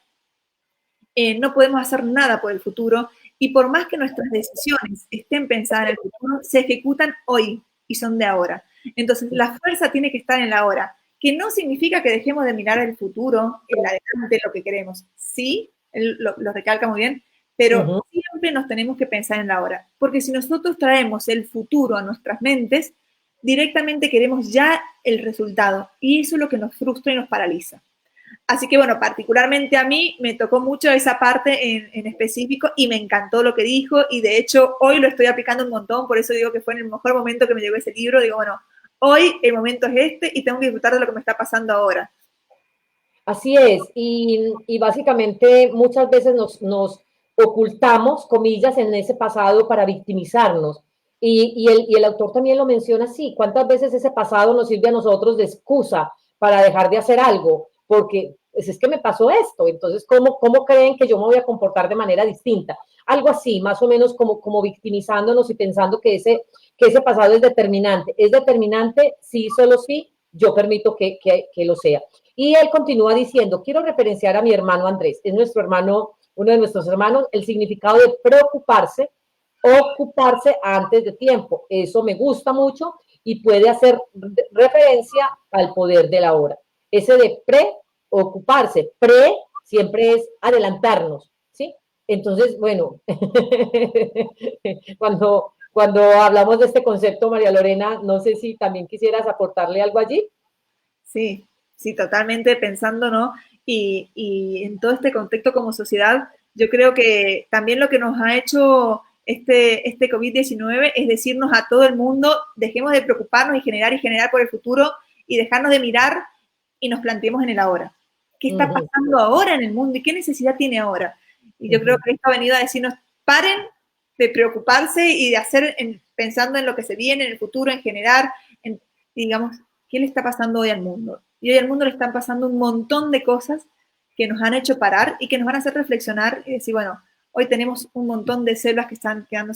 No podemos hacer nada por el futuro y por más que nuestras decisiones estén pensadas en el futuro, se ejecutan hoy y son de ahora. Entonces, la fuerza tiene que estar en la ahora, que no significa que dejemos de mirar el futuro, el adelante, lo que queremos. Sí, él lo recalca muy bien, pero siempre nos tenemos que pensar en la hora, porque si nosotros traemos el futuro a nuestras mentes, directamente queremos ya el resultado, y eso es lo que nos frustra y nos paraliza. Así que, bueno, particularmente a mí me tocó mucho esa parte en específico y me encantó lo que dijo, y de hecho hoy lo estoy aplicando un montón, por eso digo que fue en el mejor momento que me llegó ese libro. Digo, bueno, hoy el momento es este y tengo que disfrutar de lo que me está pasando ahora. Así es, y básicamente muchas veces nos ocultamos, comillas, en ese pasado para victimizarnos. Y el autor también lo menciona así. ¿Cuántas veces ese pasado nos sirve a nosotros de excusa para dejar de hacer algo? Porque pues, es que me pasó esto, entonces, ¿cómo creen que yo me voy a comportar de manera distinta? Algo así, más o menos como victimizándonos y pensando que ese pasado es determinante. Es determinante, sí, solo sí, yo permito que lo sea. Y él continúa diciendo, quiero referenciar a mi hermano Andrés, es nuestro hermano, uno de nuestros hermanos, el significado de preocuparse, ocuparse antes de tiempo. Eso me gusta mucho y puede hacer referencia al poder de la hora. Ese de preocuparse, siempre es adelantarnos, ¿sí? Entonces, bueno, cuando hablamos de este concepto, María Lorena, no sé si también quisieras aportarle algo allí. Sí, sí, totalmente pensando, ¿no? Y en todo este contexto como sociedad, yo creo que también lo que nos ha hecho este COVID-19 es decirnos a todo el mundo, dejemos de preocuparnos y generar por el futuro y dejarnos de mirar y nos planteemos en el ahora. ¿Qué está pasando ahora en el mundo y qué necesidad tiene ahora? Y yo creo que esto ha venido a decirnos, paren de preocuparse y de hacer, pensando en lo que se viene, en el futuro, en generar, digamos, ¿qué le está pasando hoy al mundo? Y hoy al mundo le están pasando un montón de cosas que nos han hecho parar y que nos van a hacer reflexionar y decir, bueno, hoy tenemos un montón de células que están quedando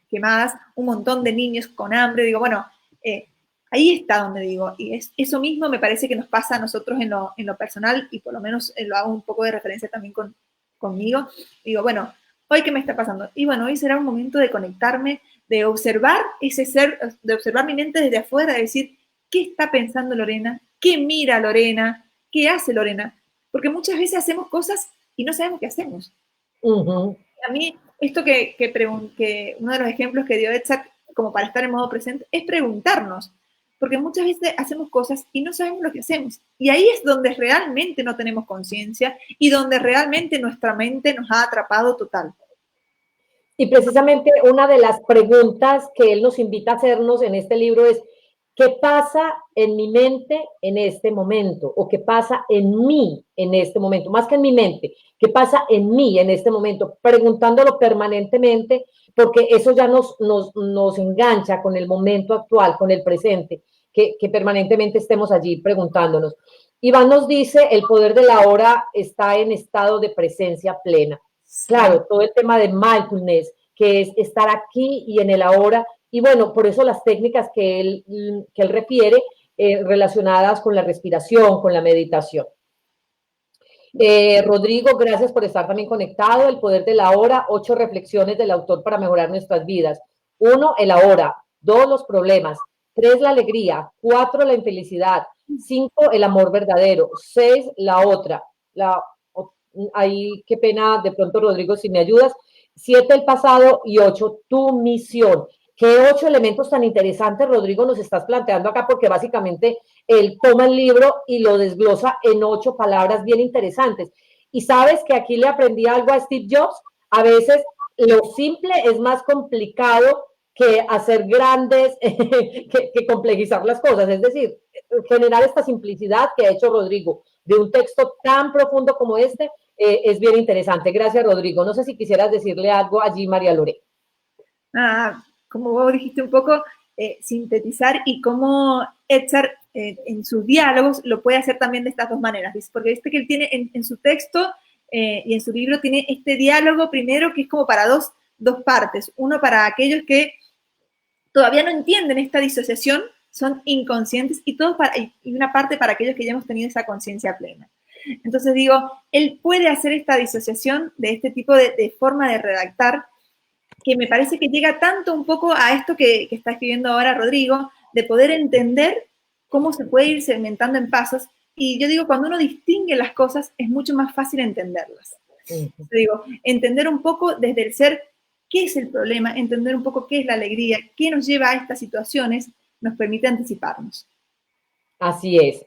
quemadas, un montón de niños con hambre, digo, bueno, ahí está donde digo, y eso mismo me parece que nos pasa a nosotros en lo personal, y por lo menos lo hago un poco de referencia también conmigo. Digo, bueno, ¿hoy qué me está pasando? Y bueno, hoy será un momento de conectarme, de observar ese ser, de observar mi mente desde afuera, de decir, ¿qué está pensando Lorena? ¿Qué mira Lorena? ¿Qué hace Lorena? Porque muchas veces hacemos cosas y no sabemos qué hacemos. A mí, esto que uno de los ejemplos que dio Etzak, como para estar en modo presente, es preguntarnos. Porque muchas veces hacemos cosas y no sabemos lo que hacemos. Y ahí es donde realmente no tenemos conciencia y donde realmente nuestra mente nos ha atrapado total. Y precisamente una de las preguntas que él nos invita a hacernos en este libro es, ¿qué pasa en mi mente en este momento? ¿O qué pasa en mí en este momento? Más que en mi mente, ¿qué pasa en mí en este momento? Preguntándolo permanentemente, porque eso ya nos engancha con el momento actual, con el presente, que permanentemente estemos allí preguntándonos. Iván nos dice, el poder de la hora está en estado de presencia plena. Claro, todo el tema de mindfulness, que es estar aquí y en el ahora. Y bueno, por eso las técnicas que él refiere relacionadas con la respiración, con la meditación. Rodrigo, gracias por estar también conectado. El poder de la hora, 8 reflexiones del autor para mejorar nuestras vidas. 1, el ahora. 2, los problemas. 3, la alegría. 4, la infelicidad. 5, el amor verdadero. 6, la otra. Ahí, qué pena, de pronto, Rodrigo, si me ayudas. 7, el pasado. Y 8, tu misión. ¿Qué 8 elementos tan interesantes, Rodrigo, nos estás planteando acá? Porque básicamente él toma el libro y lo desglosa en 8 palabras bien interesantes. Y sabes que aquí le aprendí algo a Steve Jobs. A veces lo simple es más complicado que hacer grandes, que complejizar las cosas. Es decir, generar esta simplicidad que ha hecho Rodrigo de un texto tan profundo como este es bien interesante. Gracias, Rodrigo. No sé si quisieras decirle algo allí, María Lore. Como vos dijiste un poco, sintetizar y cómo Etzak en sus diálogos lo puede hacer también de estas dos maneras, porque viste que él tiene en su texto y en su libro tiene este diálogo primero que es como para dos partes, uno para aquellos que todavía no entienden esta disociación, son inconscientes y una parte para aquellos que ya hemos tenido esa conciencia plena. Entonces digo, él puede hacer esta disociación de este tipo de forma de redactar que me parece que llega tanto un poco a esto que está escribiendo ahora Rodrigo, de poder entender cómo se puede ir segmentando en pasos. Y yo digo, cuando uno distingue las cosas, es mucho más fácil entenderlas. Digo, entender un poco desde el ser, qué es el problema, entender un poco qué es la alegría, qué nos lleva a estas situaciones, nos permite anticiparnos. Así es.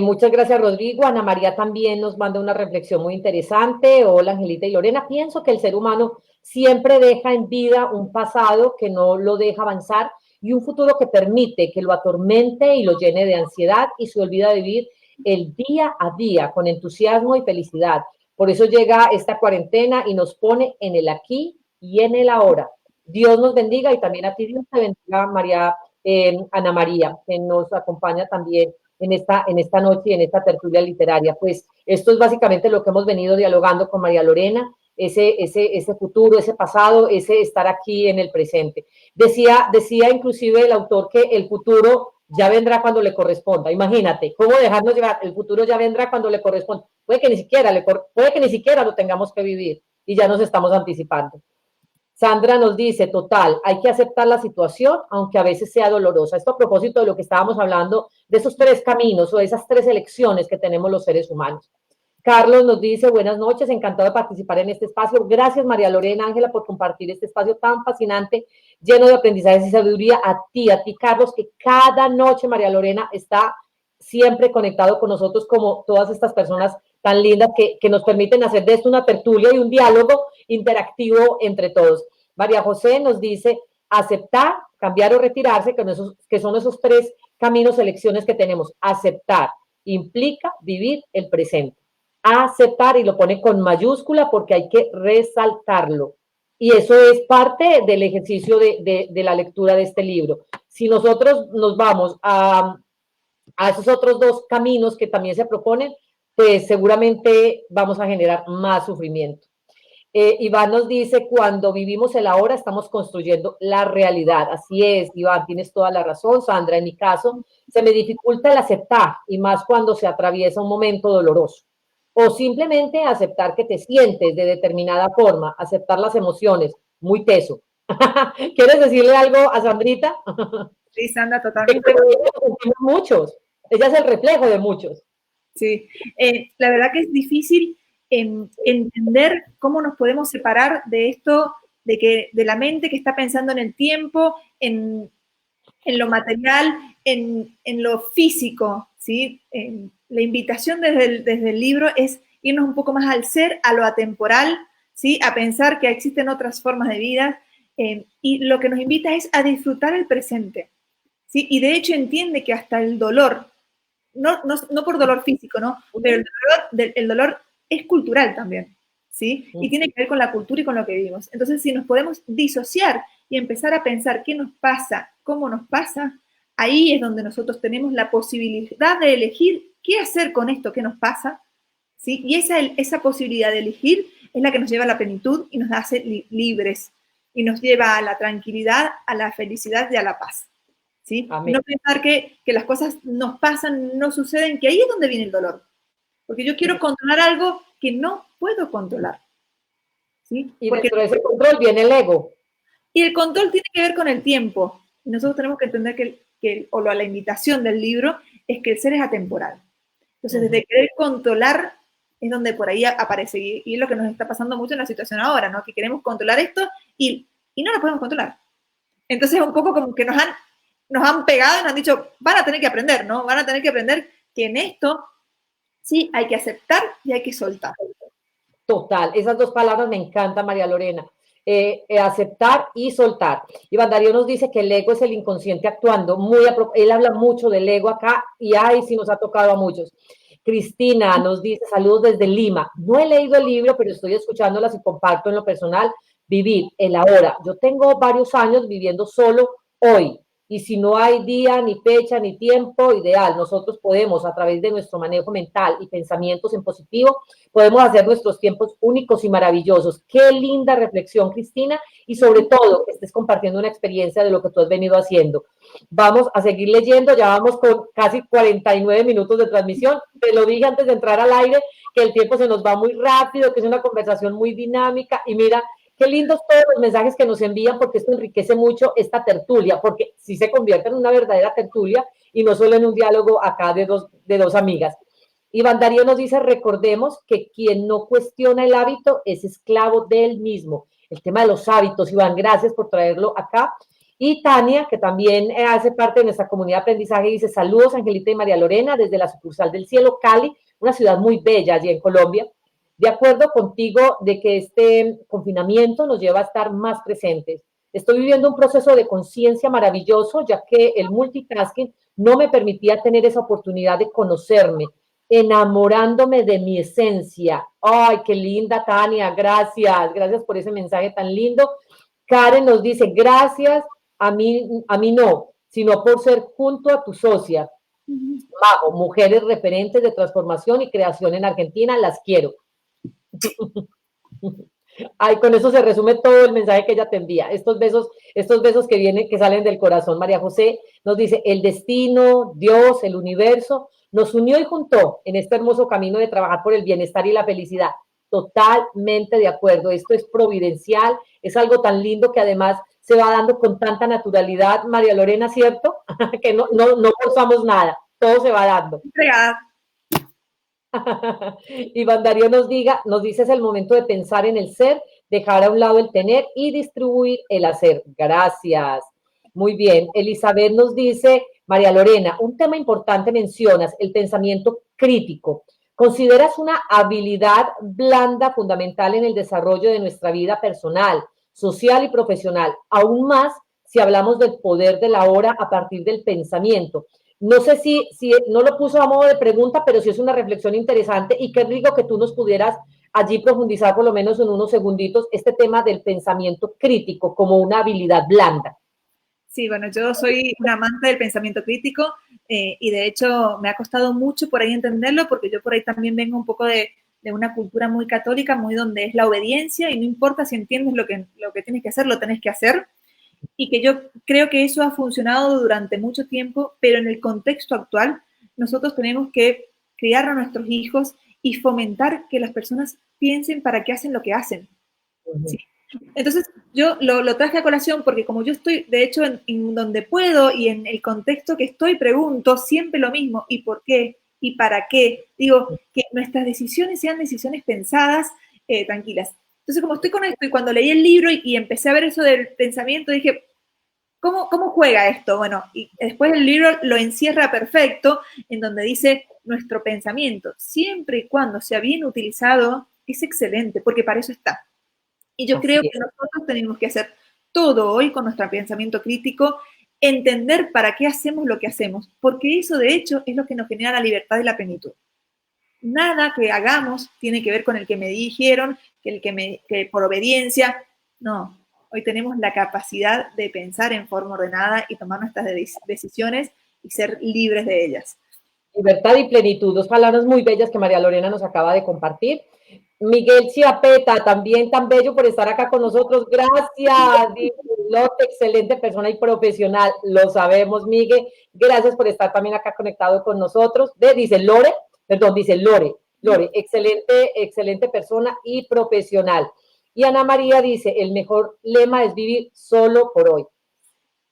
Muchas gracias, Rodrigo. Ana María también nos manda una reflexión muy interesante. Hola, Angelita y Lorena. Pienso que el ser humano siempre deja en vida un pasado que no lo deja avanzar y un futuro que permite que lo atormente y lo llene de ansiedad y se olvida de vivir el día a día con entusiasmo y felicidad. Por eso llega esta cuarentena y nos pone en el aquí y en el ahora. Dios nos bendiga y también a ti Dios te bendiga, María, Ana María, que nos acompaña también en esta noche y en esta tertulia literaria. Pues esto es básicamente lo que hemos venido dialogando con María Lorena, ese futuro, ese pasado, ese estar aquí en el presente. Decía inclusive el autor que el futuro ya vendrá cuando le corresponda. Imagínate, cómo dejarnos llevar, el futuro ya vendrá cuando le corresponda. Puede que ni siquiera lo tengamos que vivir y ya nos estamos anticipando. Sandra nos dice, total, hay que aceptar la situación, aunque a veces sea dolorosa. Esto a propósito de lo que estábamos hablando, de esos 3 caminos o de esas 3 elecciones que tenemos los seres humanos. Carlos nos dice, buenas noches, encantado de participar en este espacio. Gracias, María Lorena, Ángela, por compartir este espacio tan fascinante, lleno de aprendizajes y sabiduría. A ti, Carlos, que cada noche, María Lorena, está siempre conectado con nosotros, como todas estas personas tan lindas que nos permiten hacer de esto una tertulia y un diálogo interactivo entre todos. María José nos dice, aceptar, cambiar o retirarse, que son esos 3 caminos, elecciones que tenemos. Aceptar implica vivir el presente. Aceptar, y lo pone con mayúscula porque hay que resaltarlo. Y eso es parte del ejercicio de la lectura de este libro. Si nosotros nos vamos a esos otros 2 caminos que también se proponen, pues seguramente vamos a generar más sufrimiento. Iván nos dice, cuando vivimos el ahora estamos construyendo la realidad. Así es, Iván, tienes toda la razón. Sandra, en mi caso, se me dificulta el aceptar, y más cuando se atraviesa un momento doloroso. O simplemente aceptar que te sientes de determinada forma, aceptar las emociones, muy teso. ¿Quieres decirle algo a Sandrita? Sí, Sandra, totalmente. Muchos. Ella es el reflejo de muchos. Sí, la verdad que es difícil entender cómo nos podemos separar de esto, de la mente que está pensando en el tiempo, en lo material, en lo físico, ¿sí? La invitación desde el libro es irnos un poco más al ser, a lo atemporal, ¿sí? A pensar que existen otras formas de vida, y lo que nos invita es a disfrutar el presente, ¿sí? Y de hecho entiende que hasta el dolor, no por dolor físico, ¿no? Pero el dolor es cultural también, ¿sí? Y tiene que ver con la cultura y con lo que vivimos. Entonces, si nos podemos disociar y empezar a pensar qué nos pasa, cómo nos pasa, ahí es donde nosotros tenemos la posibilidad de elegir qué hacer con esto que nos pasa, ¿sí? Y esa posibilidad de elegir es la que nos lleva a la plenitud y nos hace libres, y nos lleva a la tranquilidad, a la felicidad y a la paz, ¿sí? No pensar que las cosas nos pasan, no suceden, que ahí es donde viene el dolor. Porque yo quiero controlar algo que no puedo controlar, ¿sí? Y dentro de ese control viene el ego. Y el control tiene que ver con el tiempo. Y nosotros tenemos que entender la invitación del libro es que el ser es atemporal. Entonces, desde querer controlar es donde por ahí aparece. Y es lo que nos está pasando mucho en la situación ahora, ¿no? Que queremos controlar esto y no lo podemos controlar. Entonces, es un poco como que nos han pegado y nos han dicho, van a tener que aprender, ¿no? Van a tener que aprender que en esto sí hay que aceptar y hay que soltar. Total, esas 2 palabras me encantan, María Lorena. Aceptar y soltar. Iván Darío nos dice que el ego es el inconsciente actuando. Él habla mucho del ego acá y sí nos ha tocado a muchos. Cristina nos dice, saludos desde Lima. No he leído el libro, pero estoy escuchándolas y comparto en lo personal. Vivir el ahora. Yo tengo varios años viviendo solo hoy. Y si no hay día, ni fecha, ni tiempo ideal, nosotros podemos, a través de nuestro manejo mental y pensamientos en positivo, podemos hacer nuestros tiempos únicos y maravillosos. Qué linda reflexión, Cristina, y sobre todo que estés compartiendo una experiencia de lo que tú has venido haciendo. Vamos a seguir leyendo, ya vamos con casi 49 minutos de transmisión. Te lo dije antes de entrar al aire, que el tiempo se nos va muy rápido, que es una conversación muy dinámica, y mira, qué lindos todos los mensajes que nos envían, porque esto enriquece mucho esta tertulia, porque sí se convierte en una verdadera tertulia y no solo en un diálogo acá de dos amigas. Iván Darío nos dice, recordemos que quien no cuestiona el hábito es esclavo del mismo. El tema de los hábitos, Iván, gracias por traerlo acá. Y Tania, que también hace parte de nuestra comunidad de aprendizaje, dice, saludos Angelita y María Lorena desde la sucursal del Cielo, Cali, una ciudad muy bella allí en Colombia. De acuerdo contigo de que este confinamiento nos lleva a estar más presentes. Estoy viviendo un proceso de conciencia maravilloso, ya que el multitasking no me permitía tener esa oportunidad de conocerme, enamorándome de mi esencia. Ay, qué linda, Tania, gracias por ese mensaje tan lindo. Karen nos dice, gracias, a mí no, sino por ser junto a tu socia. Majo, mujeres referentes de transformación y creación en Argentina, las quiero. Ay, con eso se resume todo el mensaje que ella te envía. Estos besos que vienen, que salen del corazón. María José nos dice, el destino, Dios, el universo, nos unió y juntó en este hermoso camino de trabajar por el bienestar y la felicidad. Totalmente de acuerdo. Esto es providencial, es algo tan lindo que además se va dando con tanta naturalidad, María Lorena, ¿cierto? Que no forzamos nada, todo se va dando. Entregada. Iván Darío nos dice, es el momento de pensar en el ser, dejar a un lado el tener y distribuir el hacer. Gracias. Muy bien. Elizabeth nos dice, María Lorena, un tema importante mencionas, el pensamiento crítico. ¿Consideras una habilidad blanda fundamental en el desarrollo de nuestra vida personal, social y profesional? Aún más si hablamos del poder de la hora a partir del pensamiento. No sé si no lo puso a modo de pregunta, pero sí es una reflexión interesante y qué rico que tú nos pudieras allí profundizar por lo menos en unos segunditos este tema del pensamiento crítico como una habilidad blanda. Sí, bueno, yo soy una amante del pensamiento crítico y de hecho me ha costado mucho por ahí entenderlo porque yo por ahí también vengo un poco de una cultura muy católica, muy donde es la obediencia y no importa si entiendes lo que tienes que hacer, lo tenés que hacer. Y que yo creo que eso ha funcionado durante mucho tiempo, pero en el contexto actual nosotros tenemos que criar a nuestros hijos y fomentar que las personas piensen para qué hacen lo que hacen. ¿Sí? Entonces yo lo traje a colación porque como yo estoy, de hecho, en donde puedo y en el contexto que estoy, pregunto siempre lo mismo, ¿y por qué? ¿Y para qué? Digo, que nuestras decisiones sean decisiones pensadas, tranquilas. Entonces, como estoy con esto y cuando leí el libro y empecé a ver eso del pensamiento, dije, ¿cómo juega esto? Bueno, y después el libro lo encierra perfecto, en donde dice, nuestro pensamiento, siempre y cuando sea bien utilizado, es excelente, porque para eso está. Y yo creo que nosotros tenemos que hacer todo hoy con nuestro pensamiento crítico, entender para qué hacemos lo que hacemos, porque eso, de hecho, es lo que nos genera la libertad y la plenitud. Nada que hagamos tiene que ver con el que me dijeron, que por obediencia. No, hoy tenemos la capacidad de pensar en forma ordenada y tomar nuestras decisiones y ser libres de ellas. Libertad y plenitud, dos palabras muy bellas que María Lorena nos acaba de compartir. Miguel Chiapeta, también tan bello por estar acá con nosotros. Gracias, Lotte, excelente persona y profesional. Lo sabemos, Miguel. Gracias por estar también acá conectado con nosotros. Dice Lore, excelente persona y profesional. Y Ana María dice, el mejor lema es vivir solo por hoy.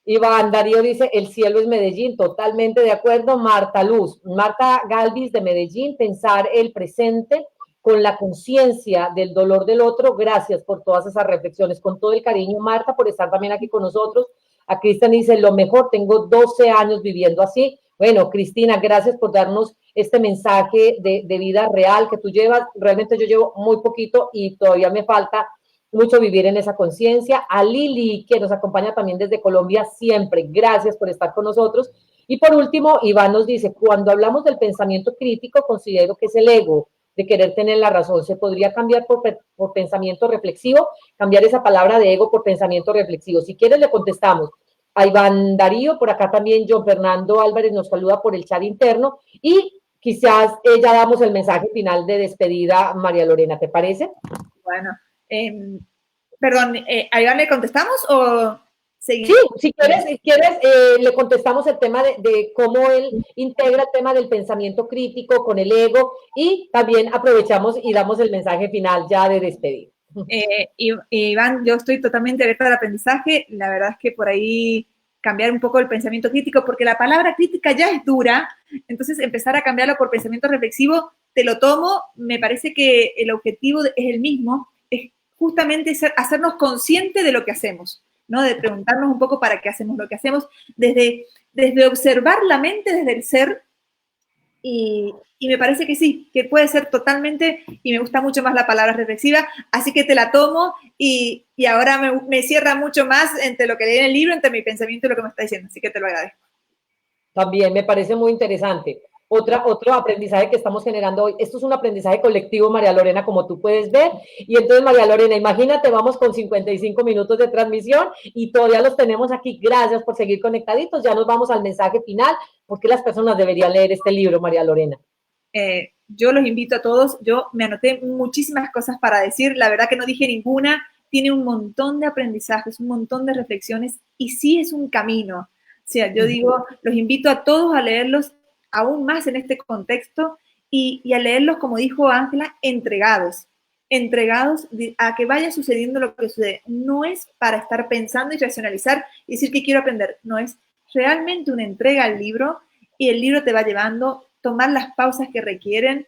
Iván Darío dice, el cielo es Medellín, totalmente de acuerdo. Marta Galvis de Medellín, pensar el presente con la conciencia del dolor del otro. Gracias por todas esas reflexiones, con todo el cariño, Marta, por estar también aquí con nosotros. A Cristian dice, lo mejor, tengo 12 años viviendo así. Bueno, Cristina, gracias por darnos este mensaje de vida real que tú llevas. Realmente yo llevo muy poquito y todavía me falta mucho vivir en esa conciencia. A Lili, que nos acompaña también desde Colombia, siempre, gracias por estar con nosotros. Y por último, Iván nos dice, cuando hablamos del pensamiento crítico, considero que es el ego de querer tener la razón. ¿Se podría cambiar por pensamiento reflexivo? Cambiar esa palabra de ego por pensamiento reflexivo. Si quieres, le contestamos a Iván Darío. Por acá también John Fernando Álvarez nos saluda por el chat interno. Y quizás ya damos el mensaje final de despedida, María Lorena, ¿te parece? Bueno, perdón, ¿a Iván le contestamos o seguimos? Sí, si quieres le contestamos el tema de cómo él integra el tema del pensamiento crítico con el ego y también aprovechamos y damos el mensaje final ya de despedida. Iván, yo estoy totalmente abierta al aprendizaje. La verdad es que por ahí cambiar un poco el pensamiento crítico, porque la palabra crítica ya es dura, entonces empezar a cambiarlo por pensamiento reflexivo, te lo tomo, me parece que el objetivo es el mismo, es justamente hacernos conscientes de lo que hacemos, ¿no? De preguntarnos un poco para qué hacemos lo que hacemos, desde observar la mente desde el ser, y me parece que sí, que puede ser totalmente, y me gusta mucho más la palabra reflexiva, así que te la tomo, y ahora me cierra mucho más entre lo que leí en el libro, entre mi pensamiento y lo que me está diciendo, así que te lo agradezco. También me parece muy interesante. Otro aprendizaje que estamos generando hoy, esto es un aprendizaje colectivo, María Lorena, como tú puedes ver, y entonces, María Lorena, imagínate, vamos con 55 minutos de transmisión y todavía los tenemos aquí. Gracias por seguir conectaditos, ya nos vamos al mensaje final. ¿Por qué las personas deberían leer este libro, María Lorena? yo los invito a todos. Yo me anoté muchísimas cosas para decir, la verdad que no dije ninguna. Tiene un montón de aprendizajes, un montón de reflexiones y sí es un camino. O sea, yo digo, los invito a todos a leerlos aún más en este contexto y a leerlos, como dijo Ángela, entregados a que vaya sucediendo lo que sucede. No es para estar pensando y racionalizar y decir que quiero aprender, no, es realmente una entrega al libro y el libro te va llevando, tomar las pausas que requieren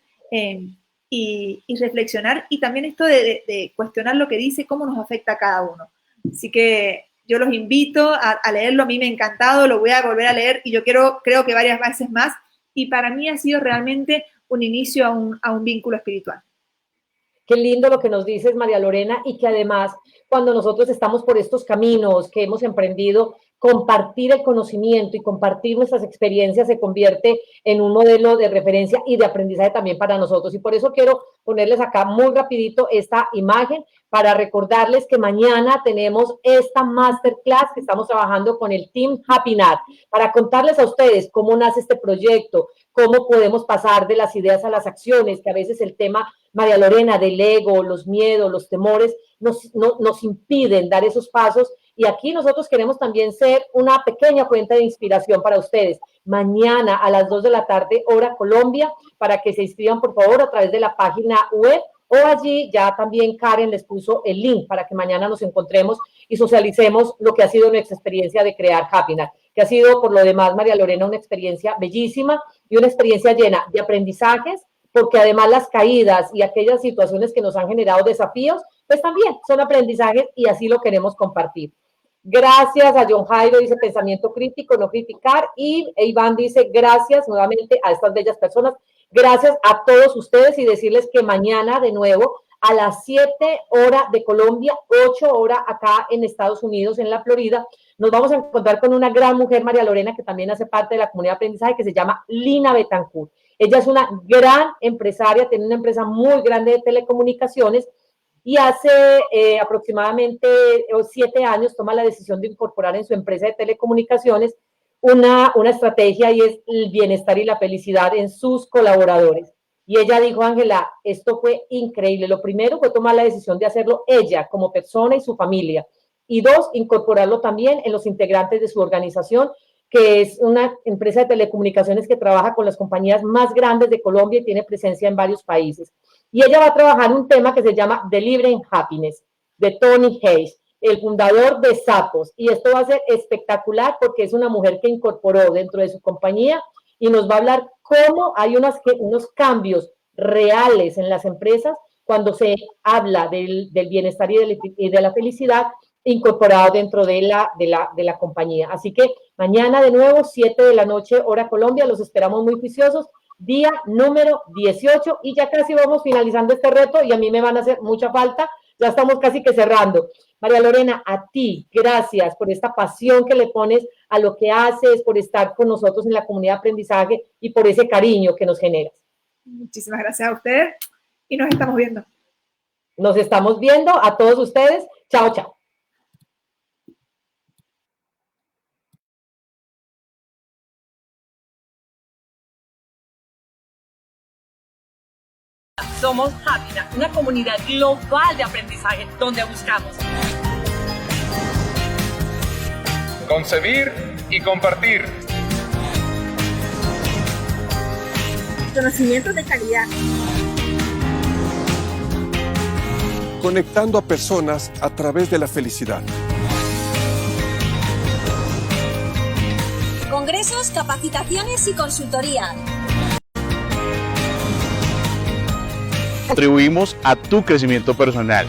y reflexionar, y también esto de cuestionar lo que dice, cómo nos afecta a cada uno. Así que yo los invito a leerlo, a mí me ha encantado, lo voy a volver a leer y yo creo que varias veces más, y para mí ha sido realmente un inicio a un vínculo espiritual. Qué lindo lo que nos dices, María Lorena, y que además, cuando nosotros estamos por estos caminos que hemos emprendido, compartir el conocimiento y compartir nuestras experiencias se convierte en un modelo de referencia y de aprendizaje también para nosotros. Y por eso quiero ponerles acá muy rapidito esta imagen para recordarles que mañana tenemos esta masterclass que estamos trabajando con el Team Happy Nat, para contarles a ustedes cómo nace este proyecto, cómo podemos pasar de las ideas a las acciones, que a veces el tema, María Lorena, del ego, los miedos, los temores, nos impiden dar esos pasos. Y aquí nosotros queremos también ser una pequeña fuente de inspiración para ustedes. Mañana a las 2 de la tarde, hora Colombia, para que se inscriban, por favor, a través de la página web, o allí ya también Karen les puso el link para que mañana nos encontremos y socialicemos lo que ha sido nuestra experiencia de crear Happy Nat, que ha sido, por lo demás, María Lorena, una experiencia bellísima y una experiencia llena de aprendizajes, porque además las caídas y aquellas situaciones que nos han generado desafíos, pues también son aprendizajes y así lo queremos compartir. Gracias a John Jairo, dice pensamiento crítico, no criticar, y Iván dice gracias nuevamente a estas bellas personas, gracias a todos ustedes, y decirles que mañana de nuevo a las 7 horas de Colombia, 8 horas acá en Estados Unidos, en la Florida, nos vamos a encontrar con una gran mujer, María Lorena, que también hace parte de la comunidad de aprendizaje, que se llama Lina Betancourt. Ella es una gran empresaria, tiene una empresa muy grande de telecomunicaciones, y hace aproximadamente 7 años toma la decisión de incorporar en su empresa de telecomunicaciones una estrategia, y es el bienestar y la felicidad en sus colaboradores. Y ella dijo, Ángela, esto fue increíble. Lo primero fue tomar la decisión de hacerlo ella como persona y su familia. Y 2, incorporarlo también en los integrantes de su organización, que es una empresa de telecomunicaciones que trabaja con las compañías más grandes de Colombia y tiene presencia en varios países. Y ella va a trabajar un tema que se llama Delivering Happiness, de Tony Hayes, el fundador de Zappos. Y esto va a ser espectacular porque es una mujer que incorporó dentro de su compañía y nos va a hablar cómo hay unos cambios reales en las empresas cuando se habla del bienestar y de la felicidad incorporado dentro de la compañía. Así que mañana de nuevo, 7 de la noche, hora Colombia, los esperamos muy juiciosos. Día número 18 y ya casi vamos finalizando este reto y a mí me van a hacer mucha falta, ya estamos casi que cerrando. María Lorena, a ti, gracias por esta pasión que le pones a lo que haces, por estar con nosotros en la comunidad de aprendizaje y por ese cariño que nos generas. Muchísimas gracias a ustedes y nos estamos viendo. Nos estamos viendo a todos ustedes. Chao, chao. Somos Happy Nat, una comunidad global de aprendizaje donde buscamos concebir y compartir Conocimientos de calidad. Conectando a personas a través de la felicidad. Congresos, capacitaciones y consultoría. Contribuimos a tu crecimiento personal.